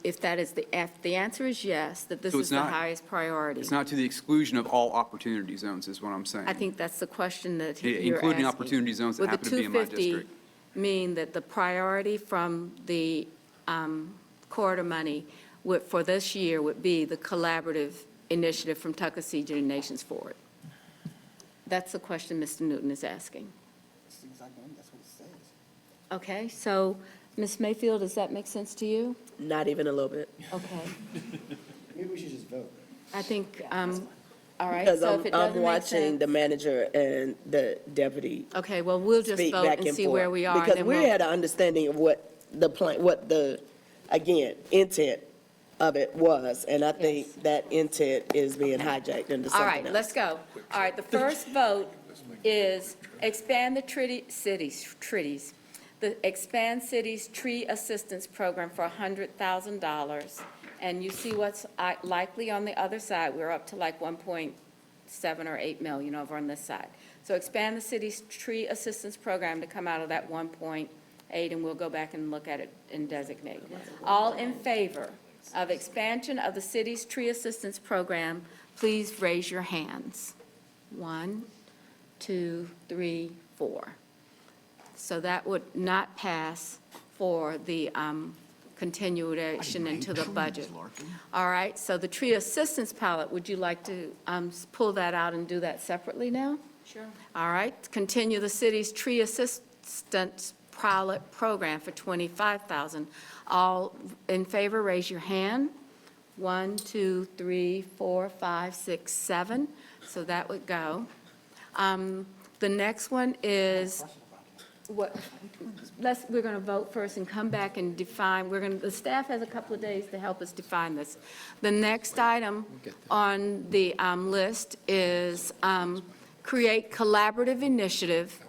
A: If that is if the answer is yes, that this
N: So
A: is
N: it's
A: the
N: not-
A: highest priority.
N: It's not to the exclusion of all opportunity zones, is what I'm saying.
A: I think that's the question that
N: Yeah,
A: you're
N: including
A: asking.
N: opportunity zones that happen to be in my
A: Would the
N: district.
A: 250 mean that the priority from the corridor money for this year would be the collaborative initiative from Tuckasegee to Nations Forward? That's the question Mr. Newton is asking.
I: That's what it says.
A: Okay, so, Ms. Mayfield, does that make sense to you?
E: Not even a little bit.
A: Okay,
I: Maybe we should just vote.
A: I think, all right,
E: Because
A: so if it doesn't
E: I'm
A: make
E: watching
A: sense.
E: the manager and the deputy
A: Okay, well, we'll just
E: speak
A: vote
E: back
A: and
E: and
A: see where
E: forth.
A: we are. and
E: Because
A: then
E: we
A: we'll-
E: had an understanding of what the plan, what the, again, intent of it was. And I think that intent is being hijacked into
A: All
E: something
A: right,
E: else.
A: let's go. All right, the first vote is expand the expand cities tree assistance program for $100,000. And you see what's likely on the other side. We're up to like 1.7 or 8 million over on this side. So expand the city's tree assistance program to come out of that 1.8, and we'll go back and look at it and designate. All in favor of expansion of the city's tree assistance program, please raise your hands. 1, 2, 3, 4. So that would not pass for the continuation into the budget. All right, so the tree assistance pilot, would you like to pull that out and do that separately now?
F: Sure.
A: All right, continue the city's tree assistance pilot program for $25,000. All in favor, raise your hand. 1, 2, 3, 4, 5, 6, 7. So that would go. The next one is, we're going to vote first and come back and define, the staff has a couple of days to help us define this. The next item on the list is create collaborative initiative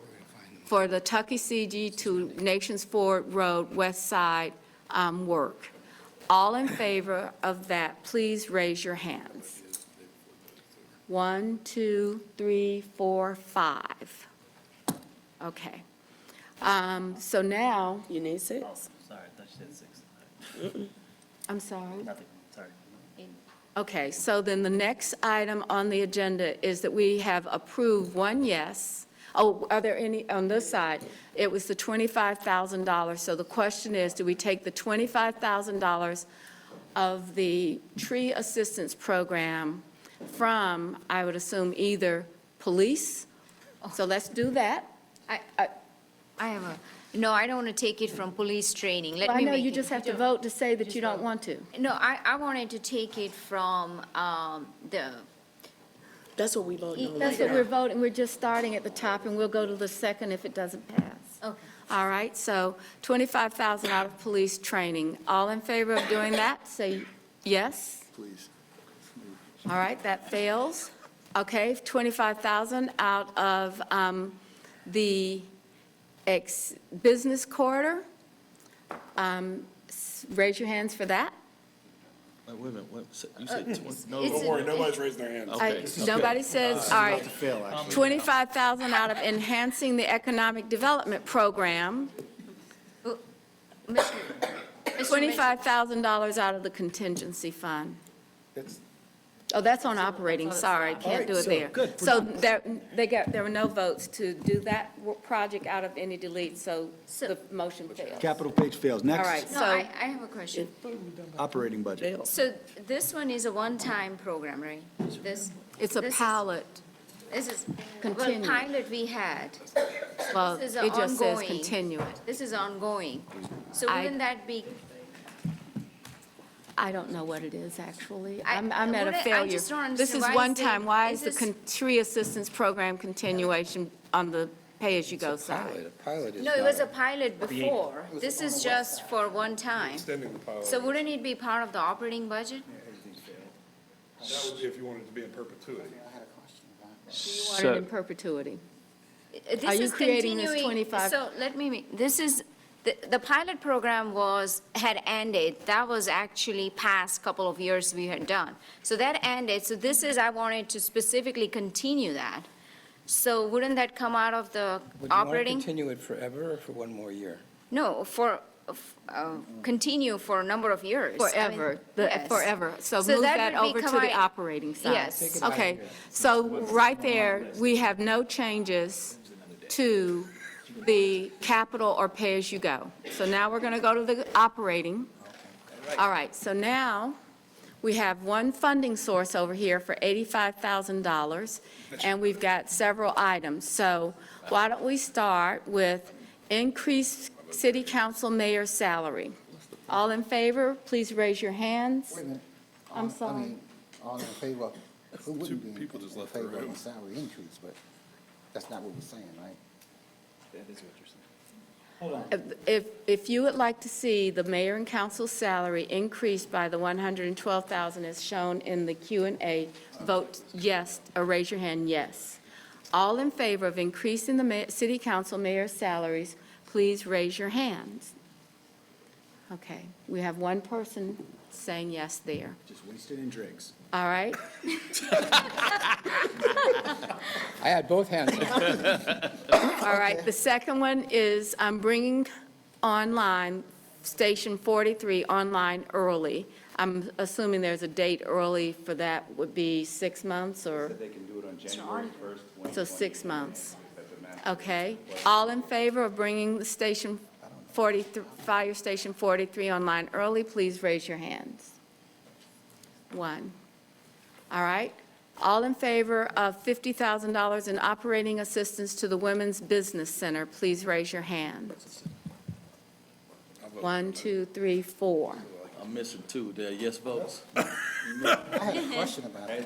A: for the Tuckasegee to Nations Forward Road West Side work. All in favor of that, please raise your hands. 1, 2, 3, 4, 5. Okay. So now,
E: You need 6?
K: Oh, sorry, I thought you said 6.
A: I'm sorry.
K: Nothing, sorry.
A: Okay, so then the next item on the agenda is that we have approved one yes. Oh, are there any, on this side, it was the $25,000. So the question is, do we take the $25,000 of the tree assistance program from, I would assume, either police? So let's do that.
F: I have no, I don't want to take it from police training. Let
A: I
F: me
A: know
F: make
A: you
F: it-
A: just have to vote to say that you don't want to.
F: No, I wanted to take it from the,
E: That's what we voted on
A: That's what
E: later.
A: we're voting, we're just starting at the top, and we'll go to the second if it doesn't pass.
F: okay.
A: All right, so $25,000 out of police training. All in favor of doing that, say yes.
C: Please.
A: All right, that fails. Okay, $25,000 out of the business corridor. Raise your hands for that.
B: Wait a minute, you said 20, no.
F: It's-
G: Don't worry, nobody's raised their hand.
B: Okay.
A: Nobody says, all right,
C: To fail, actually.
A: $25,000 out of enhancing the economic development program. $25,000 out of the contingency fund. Oh, that's on operating, sorry, can't do it there. So there were no votes to do that project out of any delete, so the motion fails.
C: Capital page fails.
A: All right,
C: Next,
F: No,
A: so,
F: I have a question.
C: operating budget.
F: So this one is a one-time program, right? This
A: it's a
F: this is-
A: pilot,
F: This is,
A: Continue.
F: well, pilot we had.
A: well,
F: This is
A: it just says
F: ongoing.
A: continue it.
F: This is ongoing. So
A: I-
F: wouldn't that be,
A: I don't know what it is, actually.
F: I-
A: I'm at a
F: I
A: failure.
F: just don't
A: This is
F: understand. Why
A: one
F: is it-
A: time, why
F: is
A: is the
F: this-
A: tree assistance program continuation on the pay-as-you-go side?
H: A pilot is
F: no, it
H: not
F: was
H: a-
F: a pilot before. This is just for one time.
G: Extending the pilot.
F: So wouldn't it be part of the operating budget?
G: That would be if you wanted it to be in perpetuity.
A: You want it in perpetuity.
F: This
A: Are you
F: is
A: creating this
F: continuing-
A: 25
F: So let me, this is, the pilot program had ended. That was actually past couple of years we had done. So that ended. So this is, I wanted to specifically continue that. So wouldn't that come out of the
H: Would you want to
F: operating?
H: continue it forever or for one more year?
F: No, for continue for a number of years. I mean,
A: Forever,
F: yes.
A: forever. So
F: So
A: move
F: that
A: that
F: would
A: over to
F: become
A: the
F: a-
A: operating side.
F: Yes.
A: Okay, so right there, we have no changes to the capital or pay-as-you-go. So now we're going to go to the operating. All right, so now we have one funding source over here for $85,000, and we've got several items. So why don't we start with increased city council mayor's salary? All in favor, please raise your hands.
I: Wait a minute.
A: I'm
I: I
A: sorry.
I: mean, all in favor, who wouldn't be
G: people just
I: in
G: left the
I: favor of
G: room.
I: a salary increase, but that's not what we're saying, right?
K: That is what you're saying. Hold on.
A: If you would like to see the mayor and council salary increased by the $112,000 as shown in the Q&A, vote yes, or raise your hand, yes. All in favor of increasing the city council mayor's salaries, please raise your hands. Okay, we have one person saying yes there.
C: Just wasted in Driggs.
A: All right?
H: I had both hands up.
A: All right, the second one is I'm bringing online Station 43 online early. I'm assuming there's a date early for that, would be 6 months or,
D: They can do it on January 1st,
A: so 6 months. Okay, all in favor of bringing the Station 43, Fire Station 43 online early, please raise your hands. One. All right, all in favor of $50,000 in operating assistance to the Women's Business Center, please raise your hands. 1, 2, 3, 4.
B: I'm missing two. There are yes votes.
I: I had a question about it.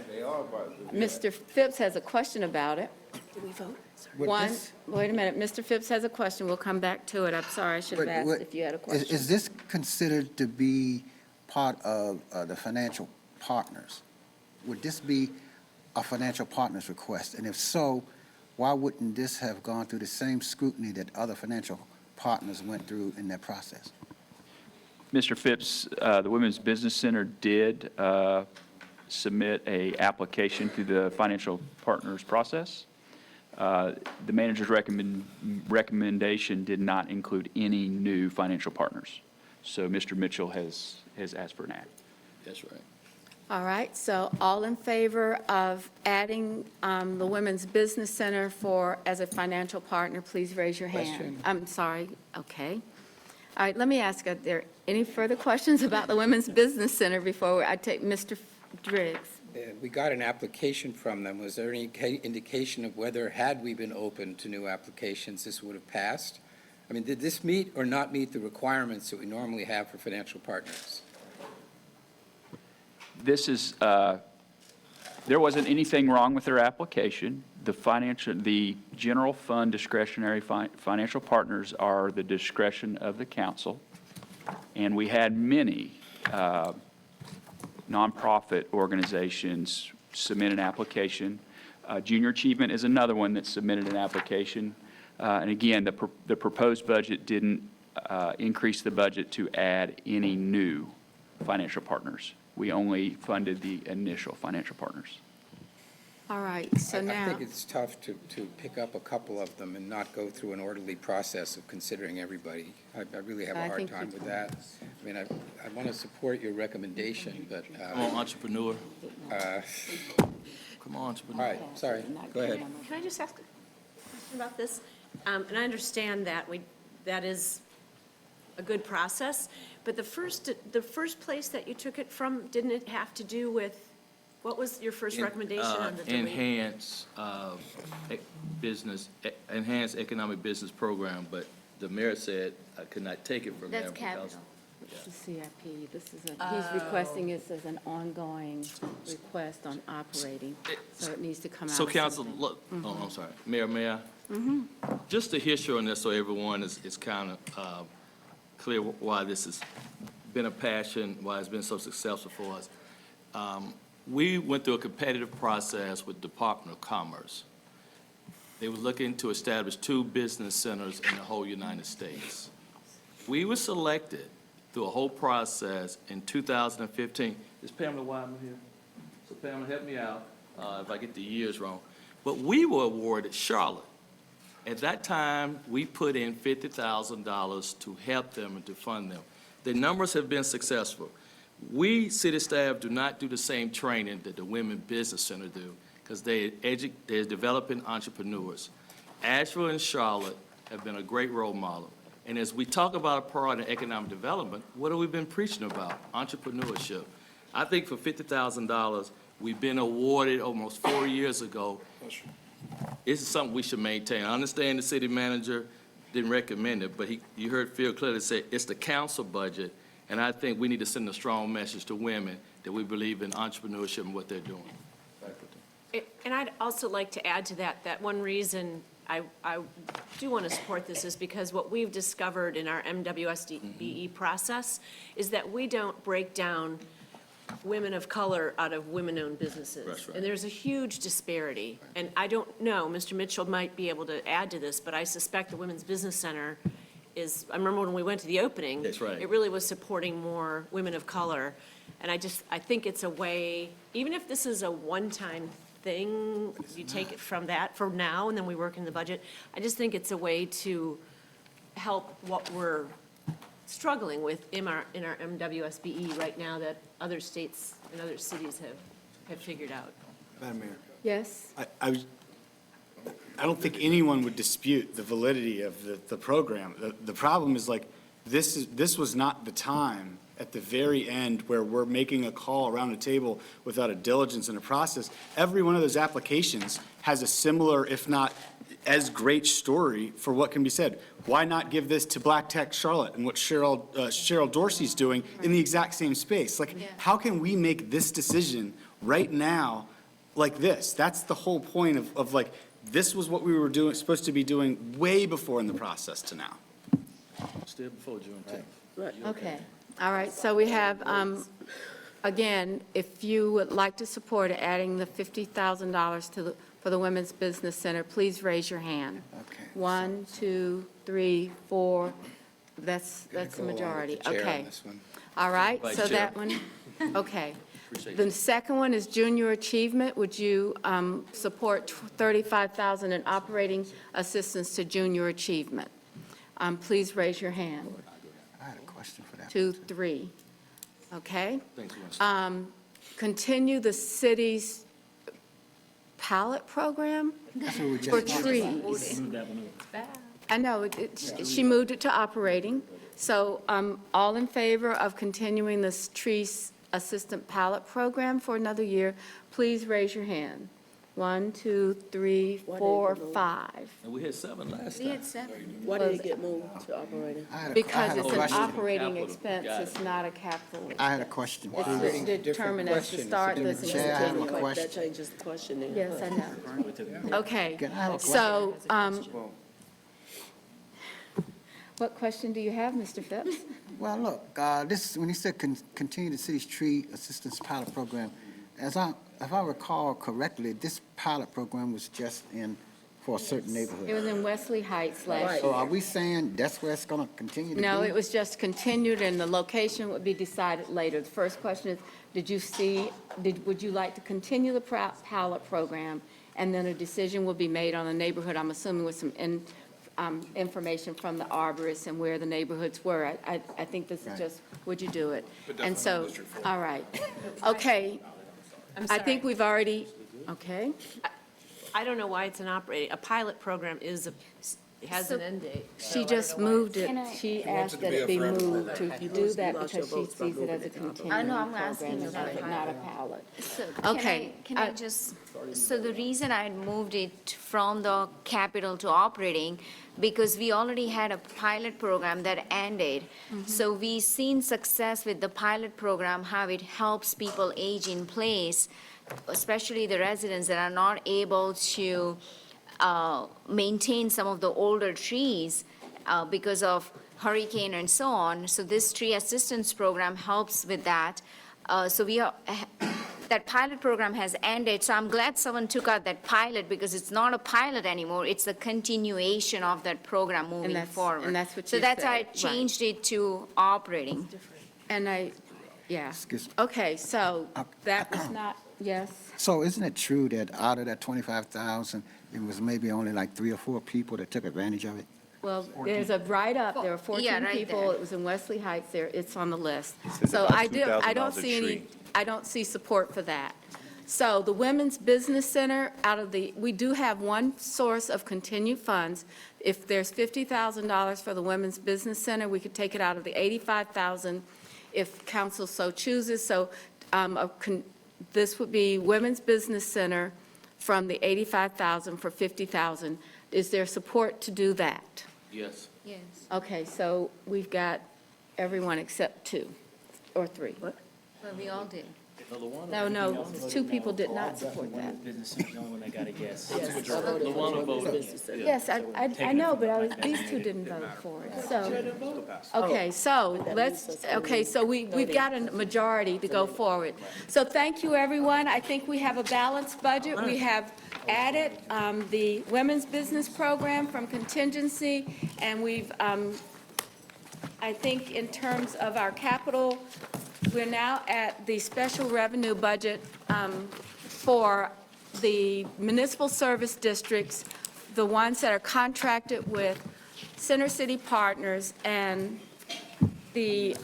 A: Mr. Phipps has a question about it.
J: Did we vote?
I: Would
A: One,
I: this-
A: wait a minute, Mr. Phipps has a question, we'll come back to it. I'm sorry, I should have
I: But
A: asked
I: what-
A: if you had a
I: Is
A: question.
I: this considered to be part of the financial partners? Would this be a financial partner's request? And if so, why wouldn't this have gone through the same scrutiny that other financial partners went through in their process?
M: Mr. Phipps, the Women's Business Center did submit a application through the financial partners process. The manager's recommendation did not include any new financial partners. So Mr. Mitchell has asked for an act.
B: That's right.
A: All right, so all in favor of adding the Women's Business Center as a financial partner, please raise your hand.
H: Question.
A: I'm sorry, okay. All right, let me ask, are there any further questions about the Women's Business Center before I take Mr. Driggs?
H: We got an application from them. Was there any indication of whether, had we been open to new applications, this would have passed? I mean, did this meet or not meet the requirements that we normally have for financial partners?
M: This is, there wasn't anything wrong with their application. The general fund discretionary financial partners are the discretion of the council. And we had many nonprofit organizations submit an application. Junior Achievement is another one that submitted an application. And again, the proposed budget didn't increase the budget to add any new financial partners. We only funded the initial financial partners.
A: All right, so
H: I
A: now,
H: think it's tough to pick up a couple of them and not go through an orderly process of considering everybody. I really have
A: I
H: a hard
A: think
H: time
A: you-
H: with that. I mean, I want to support your recommendation, but,
B: Come on, entrepreneur.
H: uh,
B: Come on,
H: all
B: entrepreneur.
H: right, sorry, go ahead.
J: Can I just ask a question about this? And I understand that that is a good process, but the first place that you took it from, didn't it have to do with, what was your first recommendation on the delete?
B: Enhanced economic business program, but the mayor said I could not take it from there.
F: That's
B: because-
F: capital.
A: it's the CIP, this is he's requesting this as an ongoing request on operating, so it needs to come out.
B: So
A: of
B: council,
A: something.
B: look, oh, I'm sorry, Mayor, just the history on this, so everyone is kind of clear why this has been a passion, why it's been so successful for us. We went through a competitive process with Department of Commerce. They were looking to establish 2 business centers in the whole United States. We were selected through a whole process in 2015. Is Pamela Wyman here? So Pamela, help me out if I get the years wrong. But we were awarded Charlotte. At that time, we put in $50,000 to help them and to fund them. The numbers have been successful. We, city staff, do not do the same training that the Women Business Center do, because they're developing entrepreneurs. Asheville and Charlotte have been a great role model. And as we talk about a priority in economic development, what have we been preaching about? Entrepreneurship. I think for $50,000, we've been awarded almost 4 years ago. This is something we should maintain. I understand the city manager didn't recommend it, but you heard Phil clearly say it's the council budget, and I think we need to send a strong message to women that we believe in entrepreneurship and what they're doing.
J: And I'd also like to add to that, that one reason I do want to support this is because what we've discovered in our MWSBE process is that we don't break down women of color out of women-owned businesses.
B: That's right.
J: And there's a huge disparity. And I don't know, Mr. Mitchell might be able to add to this, but I suspect the Women's Business Center is, I remember when we went to the opening.
B: That's right.
J: It really was supporting more women of color. And I think it's a way, even if this is a one-time thing, you take it from that for now, and then we work in the budget. I just think it's a way to help what we're struggling with in our MWSBE right now that other states and other cities have figured out.
C: Madam Mayor,
A: Yes?
C: I don't think anyone would dispute the validity of the program. The problem is like, this was not the time at the very end where we're making a call around a table without a diligence and a process. Every one of those applications has a similar, if not as great story for what can be said. Why not give this to Black Tech Charlotte and what Cheryl Dorsey's doing in the exact same space? Like, how can we make this decision right now like this? That's the whole point of like, this was what we were doing, supposed to be doing way before in the process to now.
B: Still before Juneteenth.
A: Okay. All right, so we have, again, if you would like to support adding the $50,000 for the Women's Business Center, please raise your hand.
I: Okay.
A: 1, 2, 3, 4, that's the majority. Okay. All right,
B: Vice
A: so
B: Chair.
A: that one, okay.
B: Appreciate
A: The
B: you.
A: second one is junior achievement. Would you support $35,000 in operating assistance to junior achievement? Please raise your hand.
I: I had a question for that.
A: 2, 3. Okay.
B: Thanks, Winston.
A: Continue the city's pallet program
I: That's what we just
A: for
I: talked about.
A: trees.
K: Move that one over.
A: I know, she moved it to operating. So all in favor of continuing this tree assistant pallet program for another year, please raise your hand. 1, 2, 3, 4, 5.
B: And we had 7 last
F: We
B: time.
F: had 7.
E: Why did it get moved to operating?
I: I had a
A: Because it's an
I: question.
A: operating
B: Capital.
A: expense,
B: Got it.
A: it's not a capital.
I: I had a question.
A: It's
I: please.
A: just determined as to start this and
I: Chair, I have a
A: continue it.
I: question.
E: That changes the question then.
A: Yes, I know. Okay,
I: Can I have a
A: so, what question do you have, Mr. Phipps?
I: Well, look, this, when you said continue the city's tree assistance pilot program, if I recall correctly, this pilot program was just for a certain
A: It
I: neighborhood.
A: was in Wesley Heights last
I: So
A: year.
I: are we saying that's where it's going to continue to be?
A: No, it was just continued, and the location would be decided later. The first question is, would you like to continue the pilot program? And then a decision will be made on the neighborhood, I'm assuming with some information from the arborists and where the neighborhoods were. I think this is
I: Right.
A: just, would you do it?
G: But
A: And
G: definitely
A: so,
G: District 4.
A: all right. Okay,
J: I'm
A: I
J: sorry.
A: think we've already, okay?
J: I don't know why it's an operating, a pilot program has an end date.
A: She just moved it.
F: Can I-
A: She
G: wants
A: asked
G: it to
A: that
G: be
A: it
G: a
A: be
G: forever
A: moved to
E: You
A: do
E: lost
A: that
E: your
A: because she
E: votes by
A: sees it
E: moving
A: as a
E: it to operating.
A: continuing
F: I know, I'm
A: program,
F: asking
A: not
F: about
A: not a
F: pilot.
A: pallet.
F: So
A: Okay,
F: Can I just, so the reason I moved it from the capital to operating, because we already had a pilot program that ended. So we seen success with the pilot program, how it helps people age in place, especially the residents that are not able to maintain some of the older trees because of hurricane and so on. So this tree assistance program helps with that. So that pilot program has ended, so I'm glad someone took out that pilot, because it's not a pilot anymore, it's a continuation of that program moving forward.
A: and that's what
F: So
A: you
F: that's how I
A: said, right.
F: changed it to operating.
A: And yeah.
I: Excuse me.
A: Okay, so that was not, yes?
I: So isn't it true that out of that 25,000, it was maybe only like 3 or 4 people that took advantage of it.
A: Well, there's a write-up, there are
F: Yeah,
A: 14
F: right
A: people,
F: there.
A: it was in Wesley Heights, there, it's on the list.
D: Says
A: So
D: about
A: I don't
D: $2,000
A: see
D: a
A: any,
D: tree.
A: I don't see support for that. So the Women's Business Center, we do have one source of continued funds. If there's $50,000 for the Women's Business Center, we could take it out of the $85,000 if council so chooses. So this would be Women's Business Center from the $85,000 for $50,000. Is there support to do that?
B: Yes.
F: Yes.
A: Okay, so we've got everyone except 2 or 3.
F: Well, we all did.
A: No, 2 people did not support that.
K: Business Center, the only one that got a yes.
A: Yes, I know, but these 2 didn't vote for it, so. Okay, so we've got a majority to go forward. So thank you, everyone. I think we have a balanced budget. We have added the Women's Business Program from contingency, and we've, I think in terms of our capital, we're now at the special revenue budget for the municipal service districts, the ones that are contracted with Center City Partners and the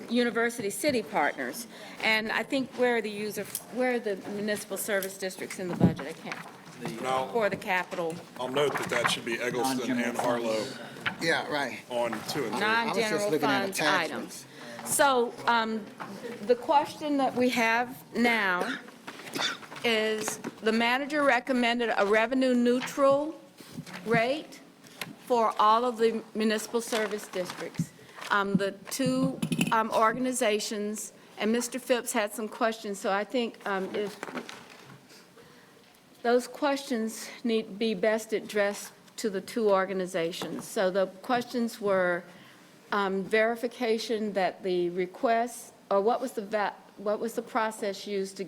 A: University City Partners. And I think where are the municipal service districts in the budget? I can't,
G: Now,
A: for the capital,
G: I'll note that should be Eggleston and Harlow
I: Yeah, right.
G: on 2 and 3.
A: non-general
I: looking at
A: funds
I: attachments.
A: items. So the question that we have now is the manager recommended a revenue neutral rate for all of the municipal service districts. The 2 organizations, and Mr. Phipps had some questions, so I think if those questions need to be best addressed to the 2 organizations. So the questions were verification that the request, or what was the process used to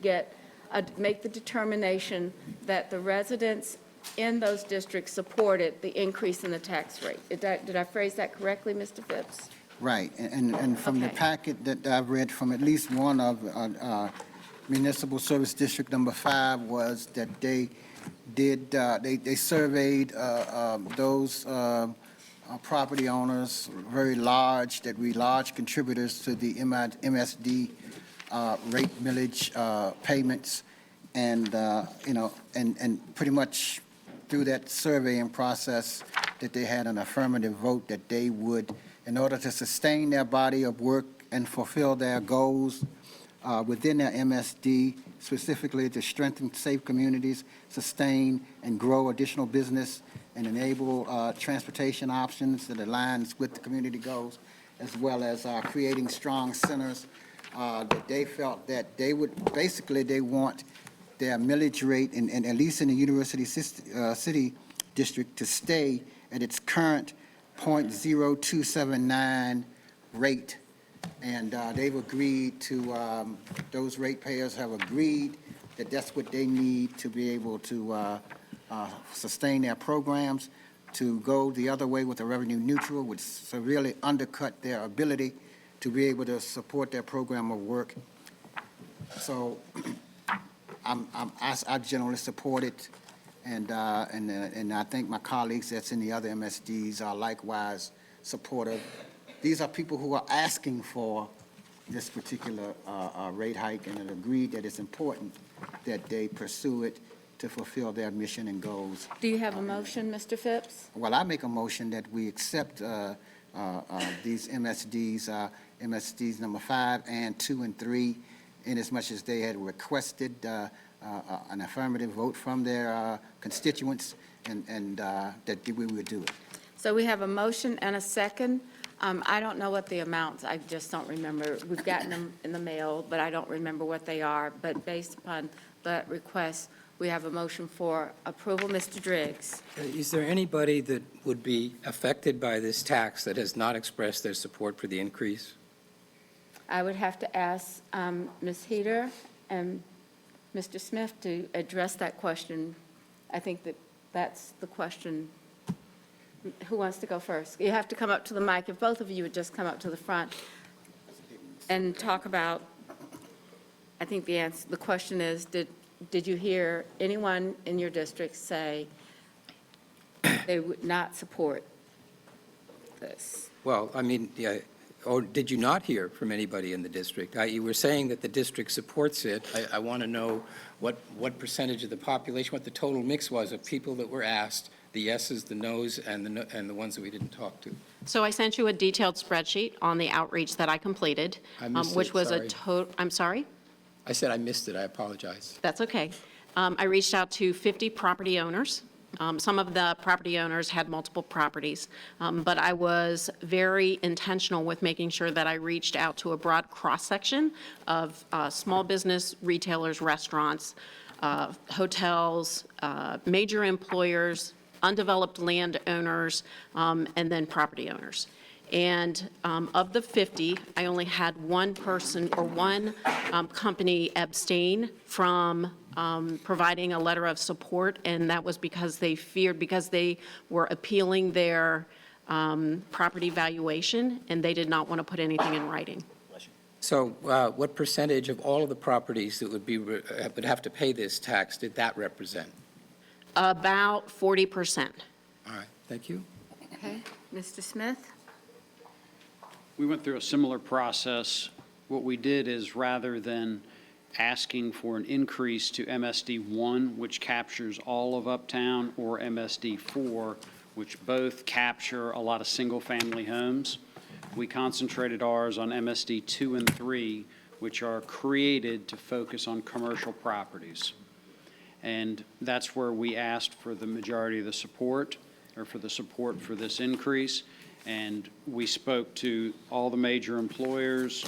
A: make the determination that the residents in those districts supported the increase in the tax rate? Did I phrase that correctly, Mr. Phipps?
I: Right, and from the
A: Okay.
I: packet that I've read from at least one of Municipal Service District Number 5 was that they surveyed those property owners, very large, large contributors to the MSD rate millage payments, and, and pretty much through that surveying process, that they had an affirmative vote that they would, in order to sustain their body of work and fulfill their goals within their MSD, specifically to strengthen safe communities, sustain and grow additional business, and enable transportation options that aligns with the community goals, as well as creating strong centers, that they felt that they would, basically, they want their millage rate, and at least in the University City District, to stay at its current .0279 rate. And they've agreed to, those ratepayers have agreed that that's what they need to be able to sustain their programs. To go the other way with a revenue neutral would severely undercut their ability to be able to support their program of work. So I generally support it, and I think my colleagues that's in the other MSDs are likewise supportive. These are people who are asking for this particular rate hike, and have agreed that it's important that they pursue it to fulfill their mission and goals.
A: Do you have a motion, Mr. Phipps?
I: Well, I make a motion that we accept these MSDs, MSDs number 5 and 2 and 3, inasmuch as they had requested an affirmative vote from their constituents, and that we would do it.
A: So we have a motion and a second. I don't know what the amounts, I just don't remember. We've gotten them in the mail, but I don't remember what they are. But based upon that request, we have a motion for approval. Mr. Driggs?
P: Is there anybody that would be affected by this tax that has not expressed their support for the increase?
A: I would have to ask Ms. Heater and Mr. Smith to address that question. I think that's the question. Who wants to go first? You have to come up to the mic. If both of you would just come up to the front and talk about, I think the question is, did you hear anyone in your district say they would not support this.
P: Well, I mean, yeah, or did you not hear from anybody in the district? You were saying that the district supports it. I want to know what percentage of the population, what the total mix was of people that were asked, the yeses, the nos, and the ones that we didn't talk to.
Q: So I sent you a detailed spreadsheet on the outreach that I completed,
P: I missed
Q: which
P: it,
Q: was
P: sorry.
Q: I'm sorry?
P: I said I missed it, I apologize.
Q: That's okay. I reached out to 50 property owners. Some of the property owners had multiple properties, but I was very intentional with making sure that I reached out to a broad cross-section of small business, retailers, restaurants, hotels, major employers, undeveloped landowners, and then property owners. And of the 50, I only had one person or one company abstain from providing a letter of support, and that was because they feared, because they were appealing their property valuation, and they did not want to put anything in writing.
P: So what percentage of all of the properties that would have to pay this tax did that represent?
Q: About 40%.
P: All right, thank you.
A: Okay, Mr. Smith?
R: We went through a similar process. What we did is, rather than asking for an increase to MSD 1, which captures all of Uptown, or MSD 4, which both capture a lot of single-family homes, we concentrated ours on MSD 2 and 3, which are created to focus on commercial properties. And that's where we asked for the majority of the support, or for the support for this increase. And we spoke to all the major employers.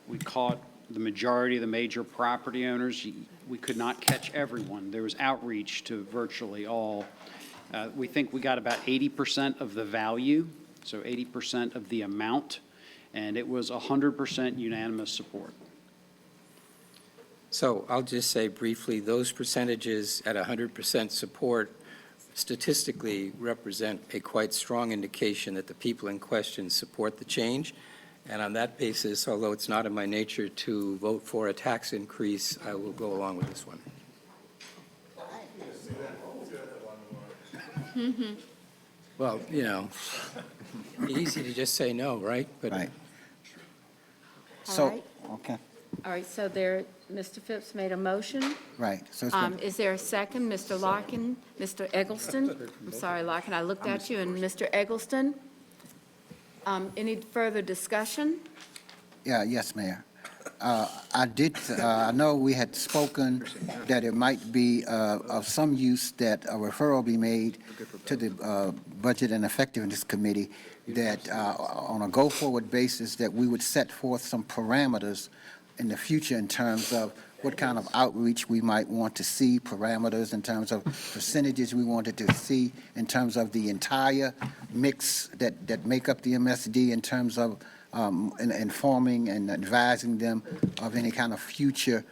R: We caught the majority of the major property owners. We could not catch everyone. There was outreach to virtually all. We think we got about 80% of the value, so 80% of the amount, and it was 100% unanimous support.
P: So I'll just say briefly, those percentages at 100% support statistically represent a quite strong indication that the people in question support the change. And on that basis, although it's not in my nature to vote for a tax increase, I will go along with this one. Well, you know, easy to just say no, right? But
I: Right.
A: All
I: So,
A: right.
I: okay,
A: All right, so Mr. Phipps made a motion.
I: right. So it's been-
A: Is there a second? Mr. Larkin, Mr. Eggleston? I'm sorry, Larkin, I looked at you, and Mr. Eggleston? Any further discussion?
I: Yeah, yes, Mayor. I know we had spoken that it might be of some use that a referral be made to the Budget and Effectiveness Committee, that on a go-forward basis, that we would set forth some parameters in the future in terms of what kind of outreach we might want to see, parameters in terms of percentages we wanted to see, in terms of the entire mix that make up the MSD, in terms of informing and advising them of any kind of future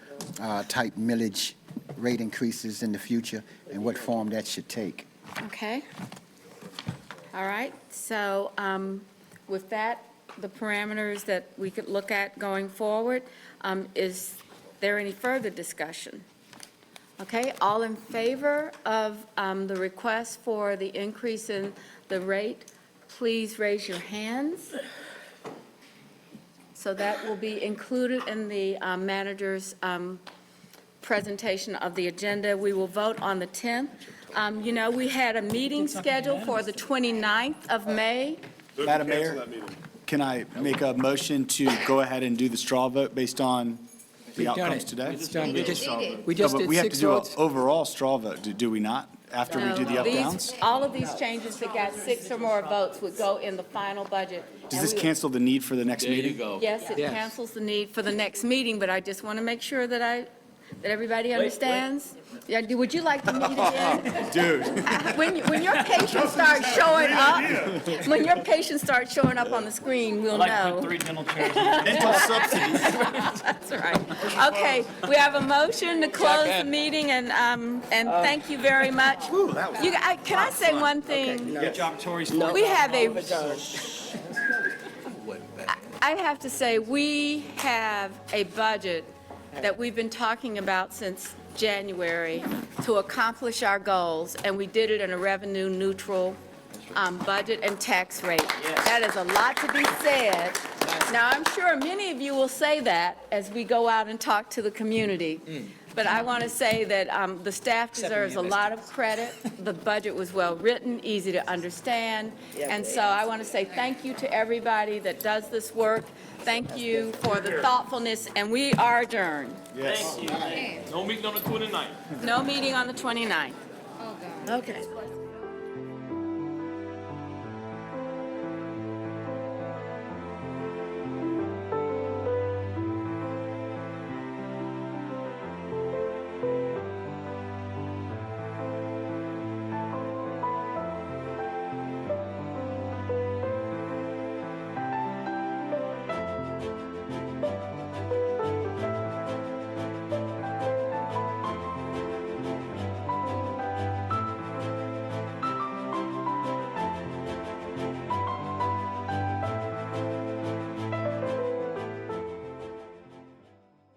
I: type millage rate increases in the future, and what form that should take.
A: Okay. All right, so with that, the parameters that we could look at going forward, is there any further discussion? Okay, all in favor of the request for the increase in the rate, please raise your hands. So that will be included in the manager's presentation of the agenda. We will vote on the 10th. You know, we had a meeting scheduled for the 29th of May.
C: Madam Mayor, can I make a motion to go ahead and do the straw vote based on the
P: We've done
C: outcomes
P: it.
C: today?
P: It's done. We just
C: No, but
P: did
C: we have to
P: 6
C: do an
P: votes.
C: overall straw vote, do we not, after we do the
A: No,
C: up-downs?
A: all of these changes that got 6 or more votes would go in the final budget.
C: Does
A: And
C: this
A: we-
C: cancel the need for the next
B: There you
C: meeting?
B: go.
A: Yes, it
P: Yes.
A: cancels the need for the next meeting, but I just want to make sure that everybody understands. Yeah, would you like to meet again?
C: Dude.
A: When your patients start showing up, when your patients start showing up on the screen, we'll
K: I'd like to
A: know.
K: put 3 dental chairs.
C: Mental subsidies.
A: That's right. Okay, we have a motion to close the meeting, and thank you very much. Can I say one thing?
K: Good job, Tori.
A: We have I have to say, we have a budget that we've been talking about since January to accomplish our goals, and we did it in a revenue-neutral budget and tax rate. That is a lot to be said. Now, I'm sure many of you will say that as we go out and talk to the community. But I want to say that the staff deserves a lot of credit. The budget was well-written, easy to understand. And so I want to say thank you to everybody that does this work. Thank you for the thoughtfulness, and we are adjourned.
B: Thank you. No meeting on the 29th.
A: No meeting on the 29th.
F: Oh, God.
E: Okay.